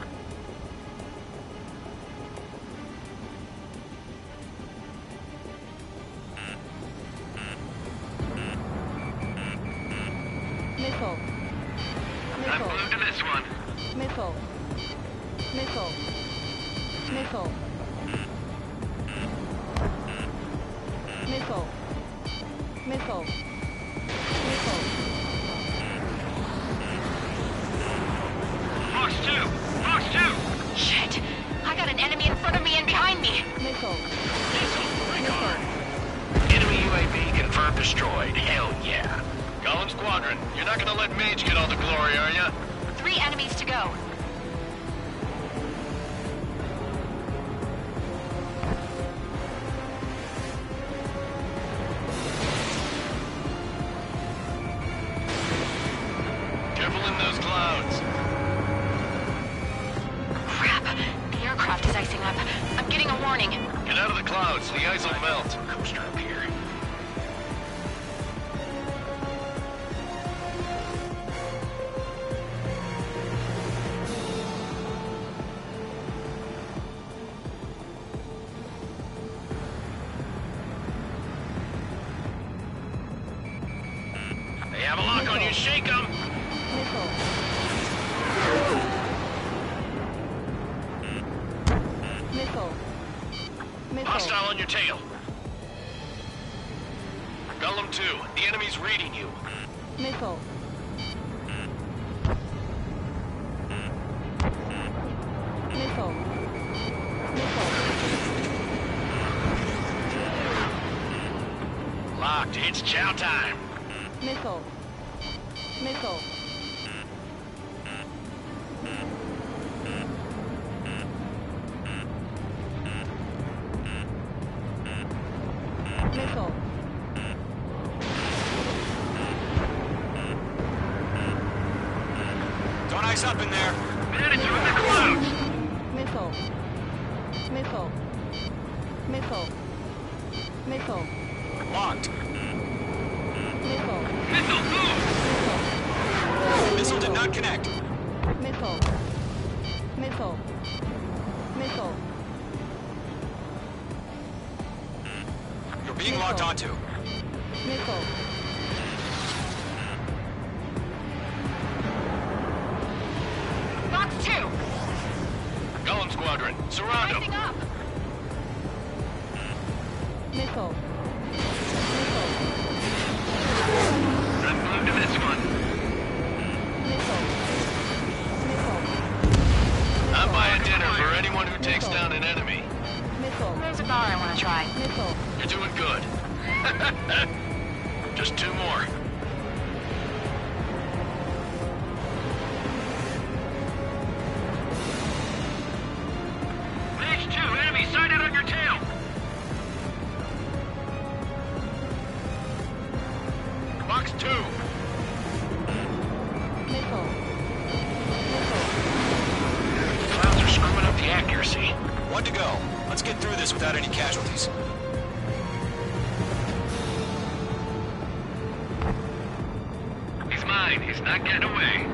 Missile. I flew to this one. Missile. Missile. Missile. Missile. Missile. Missile. Fox 2! Fox 2! Shit! I got an enemy in front of me and behind me! Missile. Missile! Enemy UAV confirmed destroyed. Hell yeah. Golem Squadron, you're not gonna let Mage get all the glory, are ya? 3 enemies to go. Careful in those clouds. Crap! The aircraft is icing up. I'm getting a warning. Get out of the clouds, the ice will melt. Coaster up here. They have a lock on you, shake them! Missile. Hostile on your tail. Golem 2, the enemy's reading you. Missile. Missile. Missile. Locked, it's chow time. Missile. Missile. Missile. Don't ice up in there. Headed through the clouds. Missile. Missile. Missile. Missile. Locked. Missile. Missile, move! Missile did not connect. Missile. Missile. Missile. You're being locked onto. Missile. Box 2! Golem Squadron, surround them. Rising up! Missile. I'm glued to this one. Missile. Missile. I'm buying dinner for anyone who takes down an enemy. Missile. There's a bar I want to try. Missile. You're doing good. Just 2 more. Mage 2, enemy sighted on your tail. Box 2. Missile. Clouds are screwing up the accuracy. 1 to go. Let's get through this without any casualties. He's mine. He's not getting away.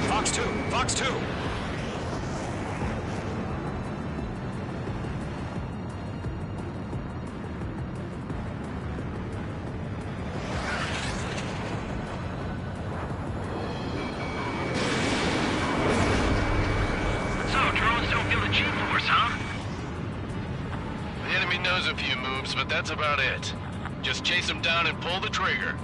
Fox 2. Fox 2. So, drones don't feel the G-force, huh? The enemy knows a few moves, but that's about it. Just chase them down and pull the trigger.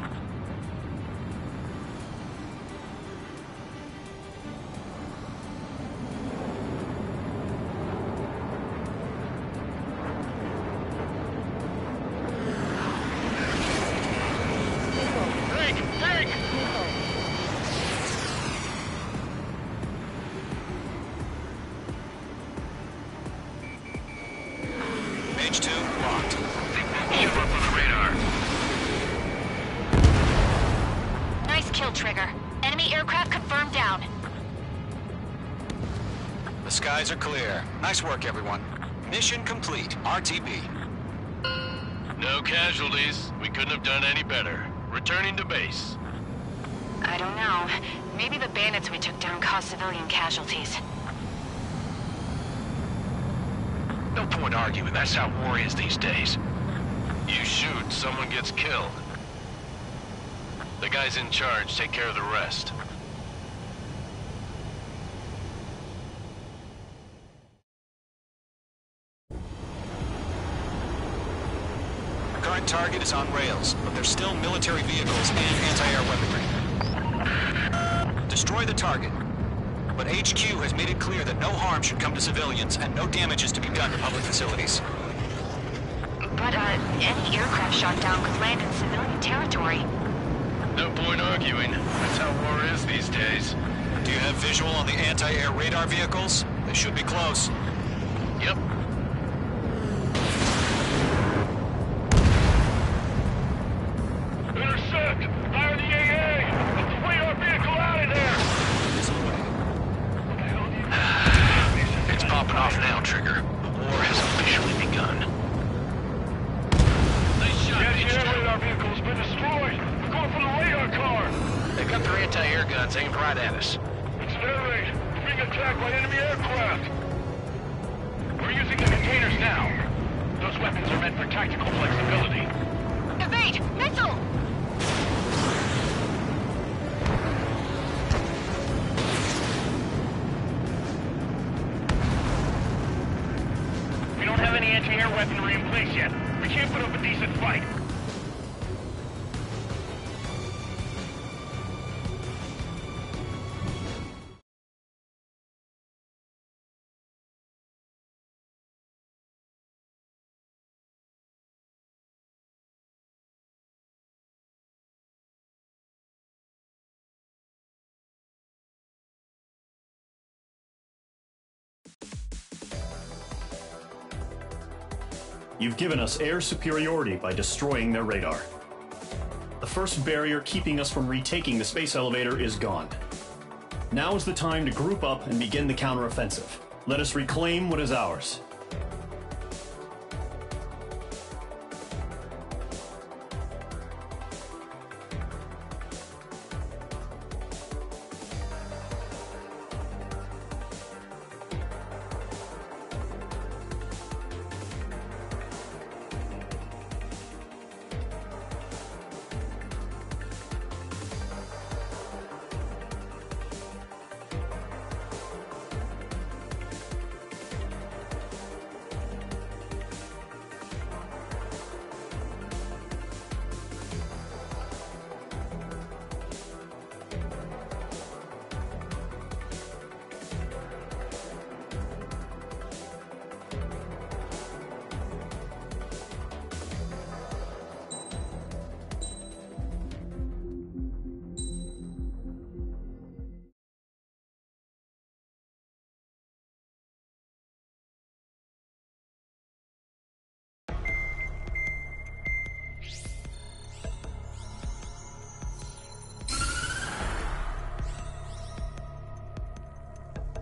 Tank! Tank! Mage 2, locked. Show up on the radar. Nice kill, Trigger. Enemy aircraft confirmed down. The skies are clear. Nice work, everyone. Mission complete. RTB. No casualties. We couldn't have done any better. Returning to base. I don't know. Maybe the bandits we took down caused civilian casualties. No point arguing. That's how war is these days. You shoot, someone gets killed. The guys in charge take care of the rest. Current target is on rails, but there's still military vehicles and anti-air weaponry. Destroy the target. But HQ has made it clear that no harm should come to civilians and no damage is to be done to public facilities. But, any aircraft shot down could land in civilian territory. No point arguing. That's how war is these days. Do you have visual on the anti-air radar vehicles? They should be close. Yep. Intercept! Fire the AA! Get the radar vehicle out of there! It's popping off now, Trigger. The war has officially begun. Nice shot, Yeah, H2. the radar vehicle's been destroyed! We're going for the radar car! They've got their anti-air guns aimed right at us. It's an air raid! We're being attacked by enemy aircraft! We're using the containers now. Those weapons are meant for tactical flexibility. Evade! Missile! base yet. We can't put up a decent fight. You've given us air superiority by destroying their radar. The first barrier keeping us from retaking the space elevator is gone. Now is the time to group up and begin the counteroffensive. Let us reclaim what is ours.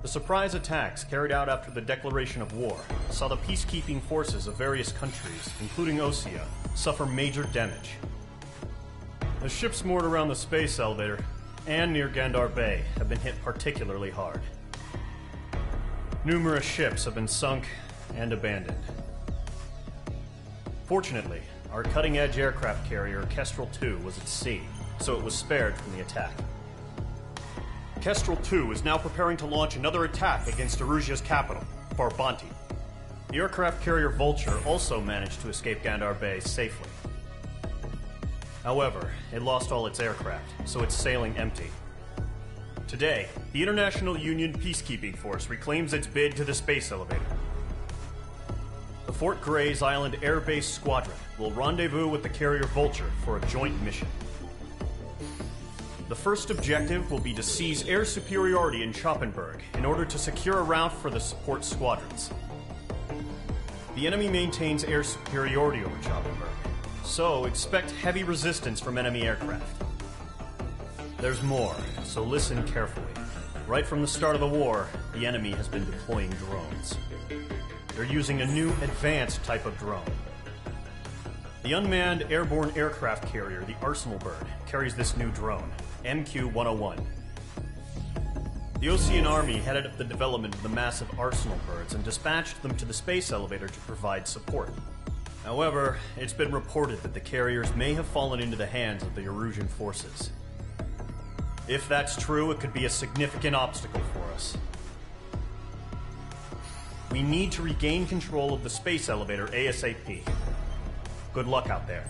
The surprise attacks carried out after the declaration of war saw the peacekeeping forces of various countries, including Osea, suffer major damage. The ships moored around the space elevator and near Gandar Bay have been hit particularly hard. Numerous ships have been sunk and abandoned. Fortunately, our cutting-edge aircraft carrier Kestrel II was at sea, so it was spared from the attack. Kestrel II is now preparing to launch another attack against Erusia's capital, Farbanti. The aircraft carrier Vulture also managed to escape Gandar Bay safely. However, it lost all its aircraft, so it's sailing empty. Today, the International Union Peacekeeping Force reclaims its bid to the space elevator. The Fort Grays Island Air Base Squadron will rendezvous with the carrier Vulture for a joint mission. The first objective will be to seize air superiority in Schoppenberg in order to secure a route for the support squadrons. The enemy maintains air superiority over Schoppenberg, so expect heavy resistance from enemy aircraft. There's more, so listen carefully. Right from the start of the war, the enemy has been deploying drones. They're using a new advanced type of drone. The unmanned airborne aircraft carrier, the Arsenal Bird, carries this new drone, MQ-101. The Osean Army headed up the development of the massive Arsenal Birds and dispatched them to the space elevator to provide support. However, it's been reported that the carriers may have fallen into the hands of the Erusian forces. If that's true, it could be a significant obstacle for us. We need to regain control of the space elevator ASAP. Good luck out there.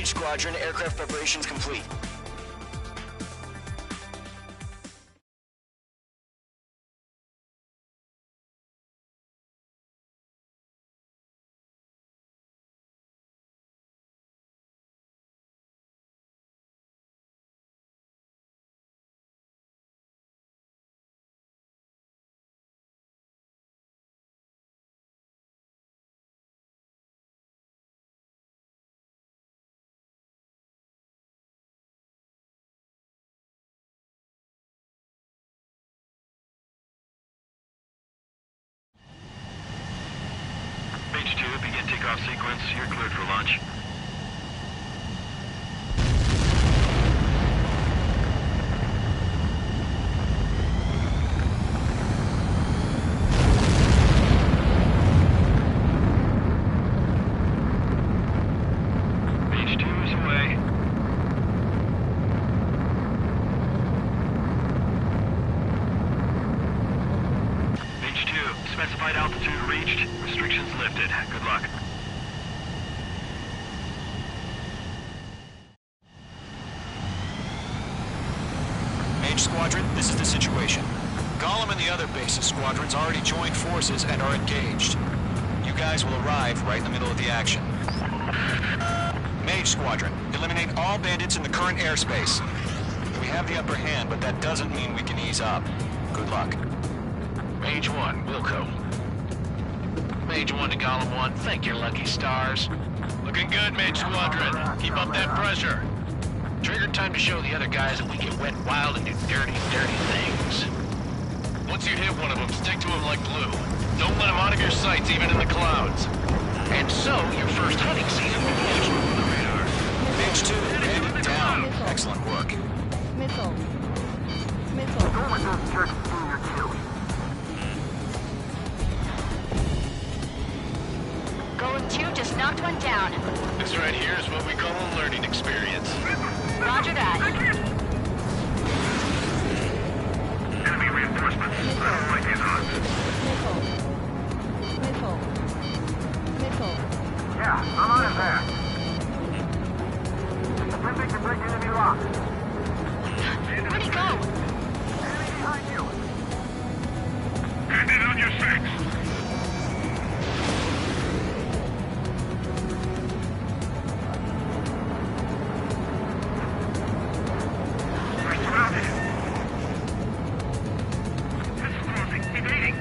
Mage Squadron, aircraft preparations complete. Mage 2, begin takeoff sequence. You're cleared for launch. Mage 2 is away. Mage 2, specified altitude reached. Restrictions lifted. Good luck. Mage Squadron, this is the situation. Gollum and the other base's squadrons already joined forces and are engaged. You guys will arrive right in the middle of the action. Mage Squadron, eliminate all bandits in the current airspace. We have the upper hand, but that doesn't mean we can ease up. Good luck. Mage 1, Wilco. Mage 1 to Gollum 1, thank your lucky stars. Looking good, Mage Squadron. Keep up that pressure. Trigger time to show the other guys that we get wet wild and do dirty, dirty things. Once you hit one of them, stick to him like glue. Don't let him out of your sights, even in the clouds. And so, your first hunting season will be just on the radar. Mage 2, bandit down. Excellent work. Missile. Missile. Go with those jerks Junior 2. Golem 2 just knocked one down. This right here is what we call a learning experience. Roger that. Enemy reinforcements. I don't like these odds. Missile. Missile. Missile. Yeah, I'm on it there. Attempting to break enemy lock. Where'd he go? Enemy behind you. Hand it on your six. We're surrounded. This is closing. Evading.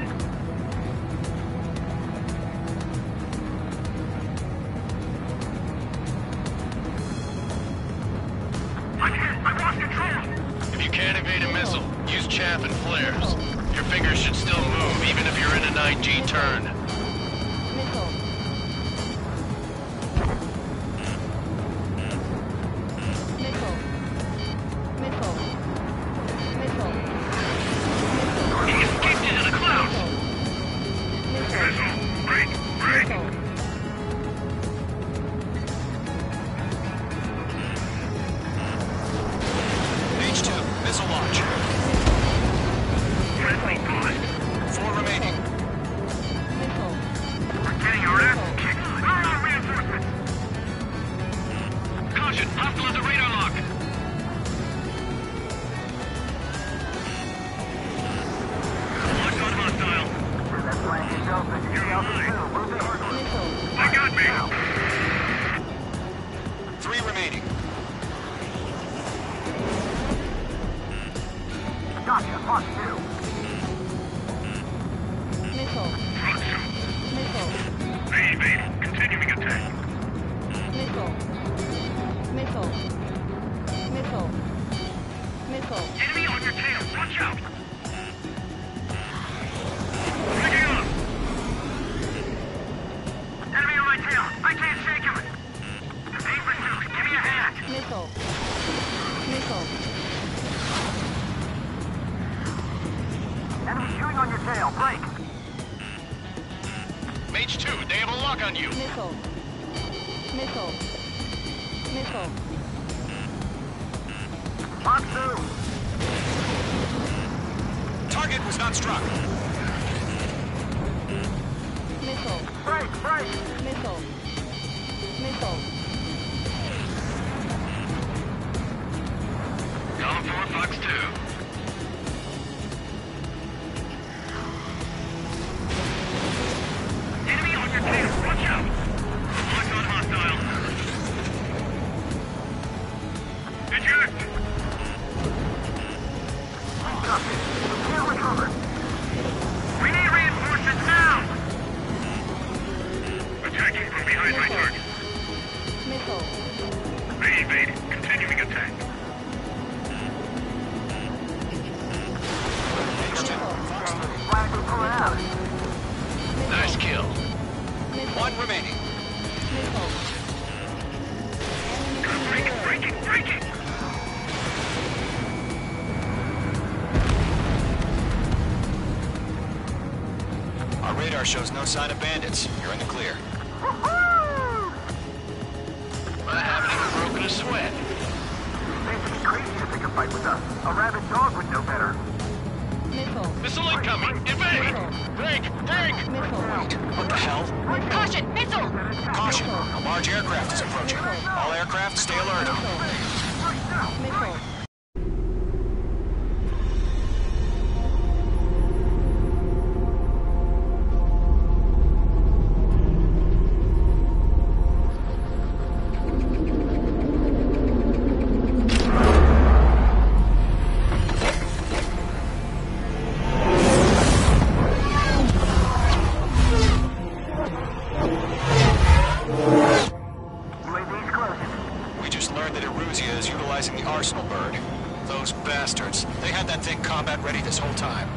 I'm hit. I lost control. If you can't evade a missile, use chaff and flares. Your fingers should still move, even if you're in an IG turn. Missile. Missile. Missile. Missile. He escaped into the clouds. Missile. Missile. Break. Break. Missile. Mage 2, missile launch. Friendly boost. 4 remaining. Missile. We're getting our ass kicked. Where are reinforcements? Caution. Hostile at the radar lock. Locked on hostile. That's flying yourself and You're mine. Missile. I got me. 3 remaining. Gotcha, Fox 2. Missile. Missile. They evade. Continuing attack. Missile. Missile. Missile. Missile. Enemy on your tail. Watch out. Picking up. Enemy on my tail. I can't shake him. Evade pursuit. Give me a hand. Missile. Missile. Enemy shooting on your tail. Break. Mage 2, they have a lock on you. Missile. Missile. Missile. Fox 2. Target was not struck. Missile. Break. Break. Missile. Missile. Missile. They evaded. Continuing attack. Nice kill. One remaining. Breaking! Our radar shows no sign of bandits. You're in the clear. I haven't even broken a sweat. They'd be crazy to pick a fight with us. A rabid dog would know better. Missile. Missile incoming! Evade! Break! What the hell? Caution! Missile! Caution! A large aircraft is approaching. All aircraft, stay alert. Missile. We just learned that Eruzia is utilizing the Arsenal bird. Those bastards. They had that thing combat ready this whole time.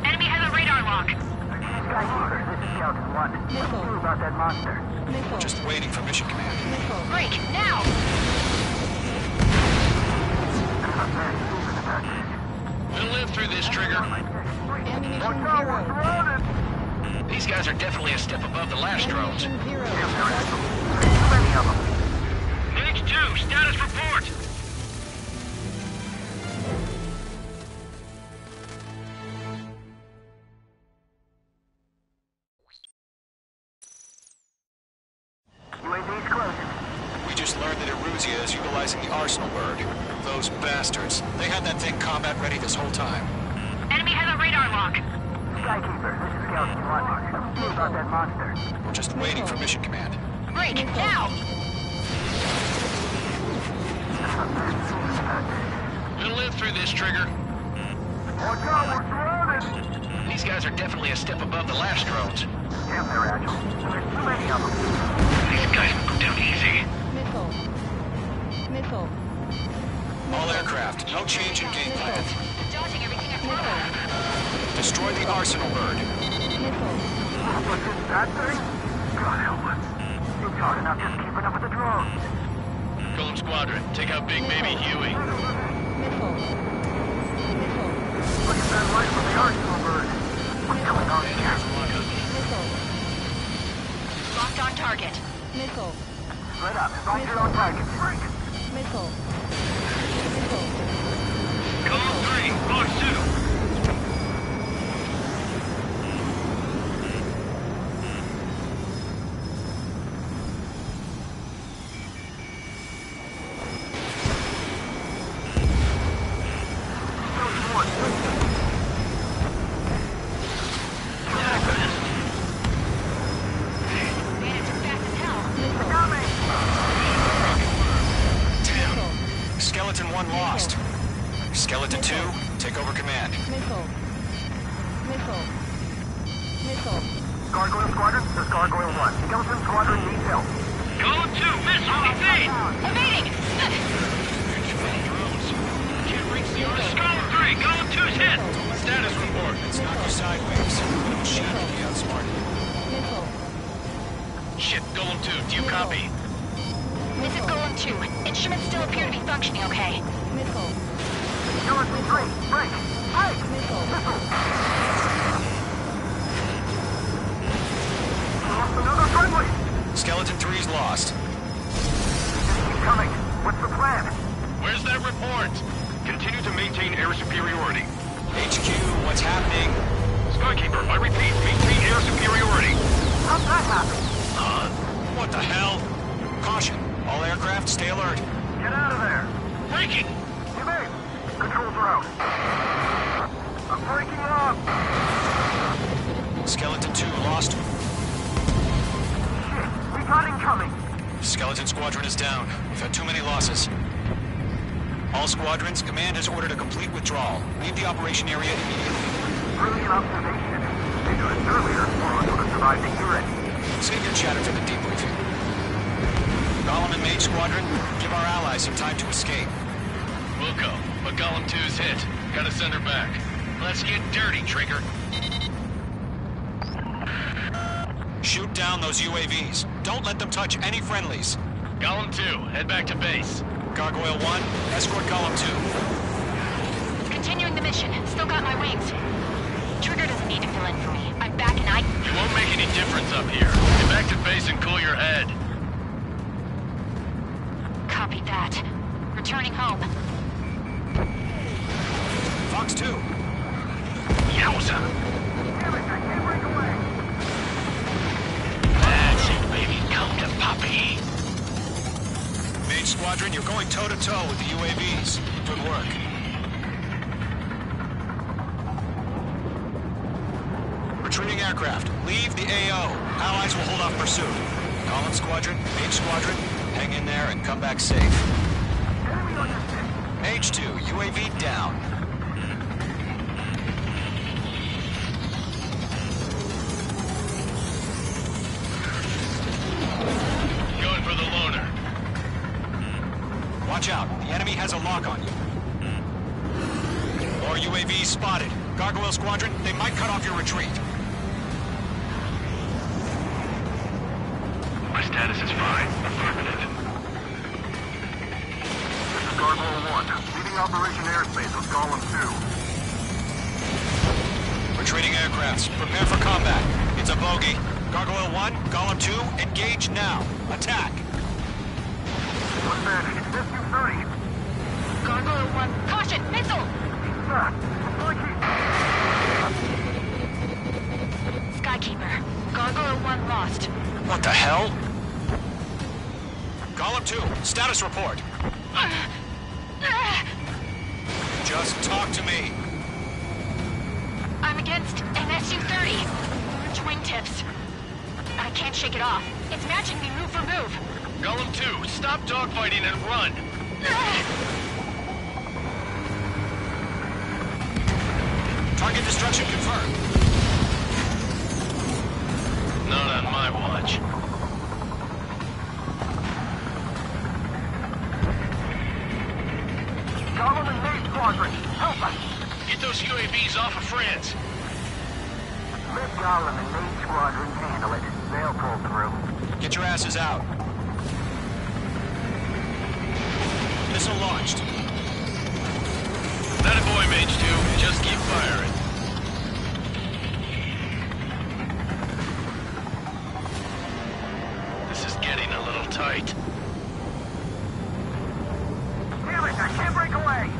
Enemy has a radar lock. Skykeeper, this is Scout 1. What do you do about that monster? We're just waiting for mission command. Break, now! We'll live through this, Trigger. Ammunition zero. These guys are definitely a step above the last drones. Ammunition zero. Many of them. H2, status report! UAV's close. We just learned that Eruzia is utilizing the Arsenal bird. Those bastards. They had that thing combat ready this whole time. Enemy has a radar lock. Skykeeper, this is Scout 1. What do you do about that monster? We're just waiting for mission command. Break, now! We'll live through this, Trigger. Watch out, we're surrounded! These guys are definitely a step above the last drones. Damn, they're agile. There's too many of them. These guys will go down easy. Missile. All aircraft, no change in game plan. Dodging everything at front. Destroy the Arsenal bird. What's this, that thing? God help us. It's hard enough just keeping up with the drones. Golem Squadron, take out Big Baby Huey. Look at that light from the Arsenal bird. What's going on here? Locked on target. Missile. Split up. Find your own target. Break it. Missile. Golem 3, Box 2. Skeleton 1 lost. Skeleton 2, take over command. Missile. Gargoyle Squadron, this is Gargoyle 1. Skeleton Squadron detail. Golem 2, missile, evade! Evading! Can't reach the Arsenal. Golem 3, Golem 2's hit! Status report. Let's knock you sideways. Little shit will be outsmarted. Shit, Golem 2, do you copy? This is Golem 2. Instruments still appear to be functioning okay. Missile. Skeleton 3, break! Break! Missile. Lost another friendly! Skeleton 3's lost. Keep coming. What's the plan? Where's that report? Continue to maintain air superiority. HQ, what's happening? Skykeeper, I repeat, maintain air superiority. How'd that happen? What the hell? Caution. All aircraft, stay alert. Get out of there! Breaking! Evade! Controls are out. I'm breaking up! Skeleton 2 lost. Shit, we got incoming! Skeleton Squadron is down. We've had too many losses. All squadrons, command has ordered a complete withdrawal. Leave the operation area immediately. Brilliant observation. They do this earlier, or else would have survived the urine. Save your chatter for the debriefing. Golem Golem and Mage Squadron, give our allies some time to escape. We'll go, but Golem 2's hit. Gotta send her back. Let's get dirty, Trigger. Shoot down those UAVs. Don't let them touch any friendlies. Golem 2, head back to base. Gargoyle 1, escort Golem 2. Continuing the mission. Still got my wings. Trigger doesn't need to fill in for me. I'm back and It won't make any difference up here. Get back to base and cool your head. Copy that. Returning home. Fox 2. Yowza! That's it, baby. Come to Poppy. Mage Squadron, you're going toe-to-toe with the UAVs. Good work. Retreating aircraft, leave the AO. Allies will hold off pursuit. Golem Squadron, Mage Squadron, hang in there and come back safe. Mage 2, UAV down. Going for the loner. Watch out, the enemy has a lock on you. More UAVs spotted. Gargoyle Squadron, they might cut off your retreat. My status is fine. Affirmative. This is Gargoyle 1. Leading Operation Airspace with Golem 2. Retreating aircrafts, prepare for combat. It's a bogey. Gargoyle 1, Golem 2, engage now. Attack! What's that? It's this U-30. Gargoyle 1, caution! Missile! Skykeeper. Gargoyle 1 lost. What the hell? Golem 2, status report. Just talk to me. I'm against an Su-30. Orange wingtips. I can't shake it off. It's matching me move for move. Golem 2, stop dogfighting and run. Target destruction confirmed. Not on my watch. Golem and Mage Squadron, help us! Get those UAVs off of France. Let Golem and Mage Squadron handle it. They'll pull through. Get your asses out. Missile launched. That a boy, Mage 2. Just keep firing. This is getting a little tight. Damn it, I can't break away!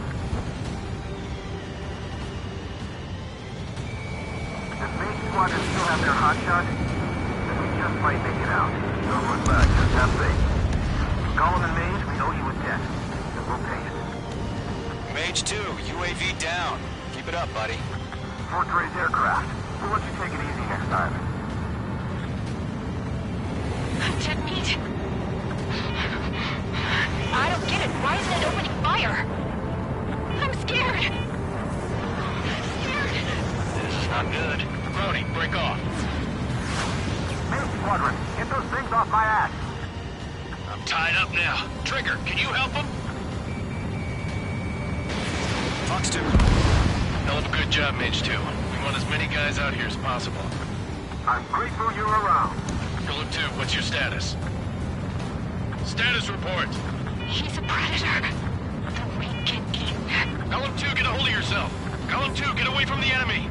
Does Mage Squadron still have their hotshot? Then we just might make it out. Don't look back, just have faith. Golem and Mage, we owe you a debt. And we'll pay it. Mage 2, UAV down. Keep it up, buddy. Fort Gray's aircraft. We'll let you take it easy next time. Jet meat. I don't get it. Why isn't it opening fire? I'm scared. This is not good. Brody, break off. Mage Squadron, get those things off my ass. I'm tied up now. Trigger, can you help him? Fox 2. Hell of a good job, Mage 2. We want as many guys out here as possible. I'm grateful you're around. Golem 2, what's your status? Status report. He's a predator. The weak can eat. Golem 2, get a hold of yourself. Golem 2, get away from the enemy.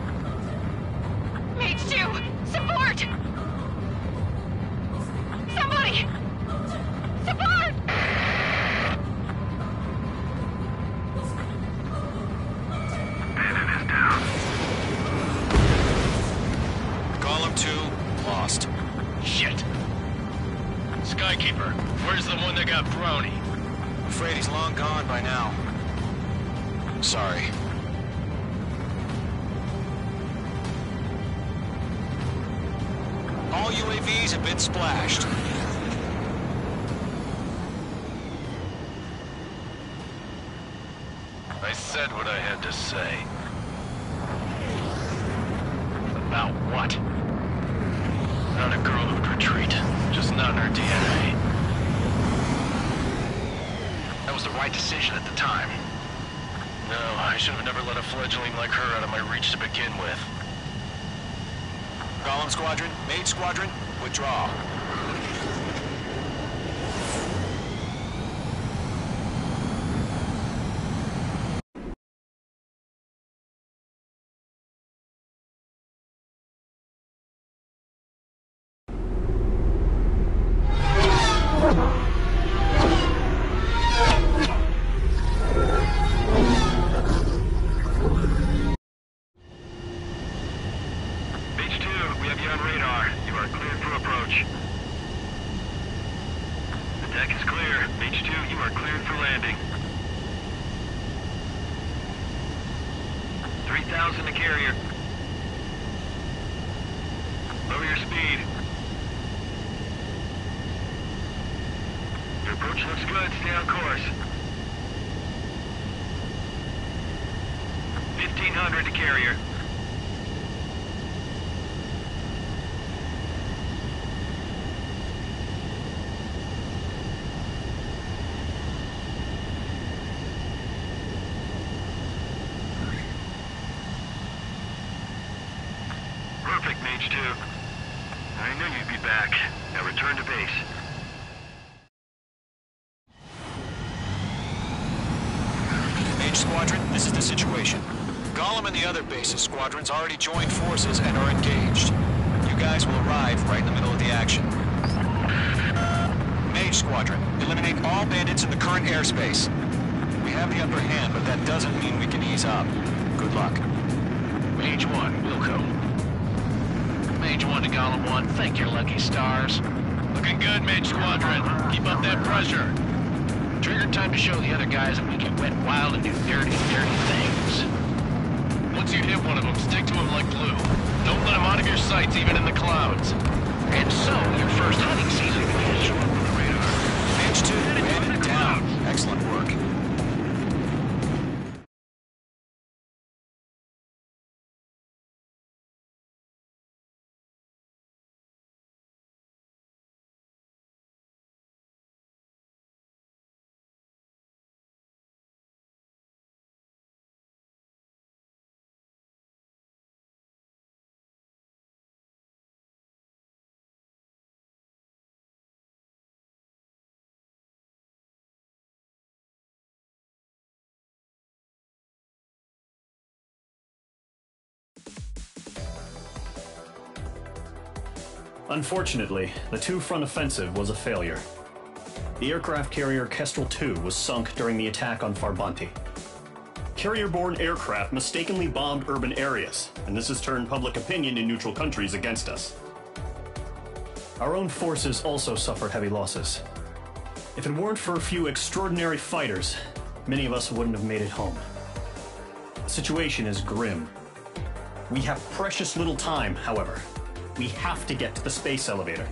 Mage 2, support! Somebody! Support! Bandit is down. Golem 2, lost. Shit. Skykeeper, where's the one that got Brownie? Afraid he's long gone by now. Sorry. All UAVs have been splashed. I said what I had to say. About what? Not a girl who'd retreat. Just not in her DNA. right decision at the time. No, I should have never let a fledgling like her out of my reach to begin with. Golem Squadron, Mage Squadron, withdraw. Perfect, Mage 2. I knew you'd be back. Now return to base. Mage Squadron, this is the situation. Golem and the other base's squadrons already joined forces and are engaged. You guys will arrive right in the middle of the action. Mage Squadron, eliminate all bandits in the current airspace. We have the upper hand, but that doesn't mean we can ease up. Good luck. Mage 1, Wilco. Mage 1 to Golem 1, thank your lucky stars. Looking good, Mage Squadron. Keep up that pressure. Trigger time to show the other guys that we can wet wild and do dirty, dirty things. Once you hit one of them, stick to him like glue. Don't let him out of your sights, even in the clouds. And so, your first hunting season will show up on the radar. Mage 2, bandit down. Excellent work. Unfortunately, the two-front offensive was a failure. The aircraft carrier Kestrel II was sunk during the attack on Farbanti. Carrier-borne aircraft mistakenly bombed urban areas, and this has turned public opinion in neutral countries against us. Our own forces also suffered heavy losses. If it weren't for a few extraordinary fighters, many of us wouldn't have made it home. The situation is grim. We have precious little time, however. We have to get to the space elevator.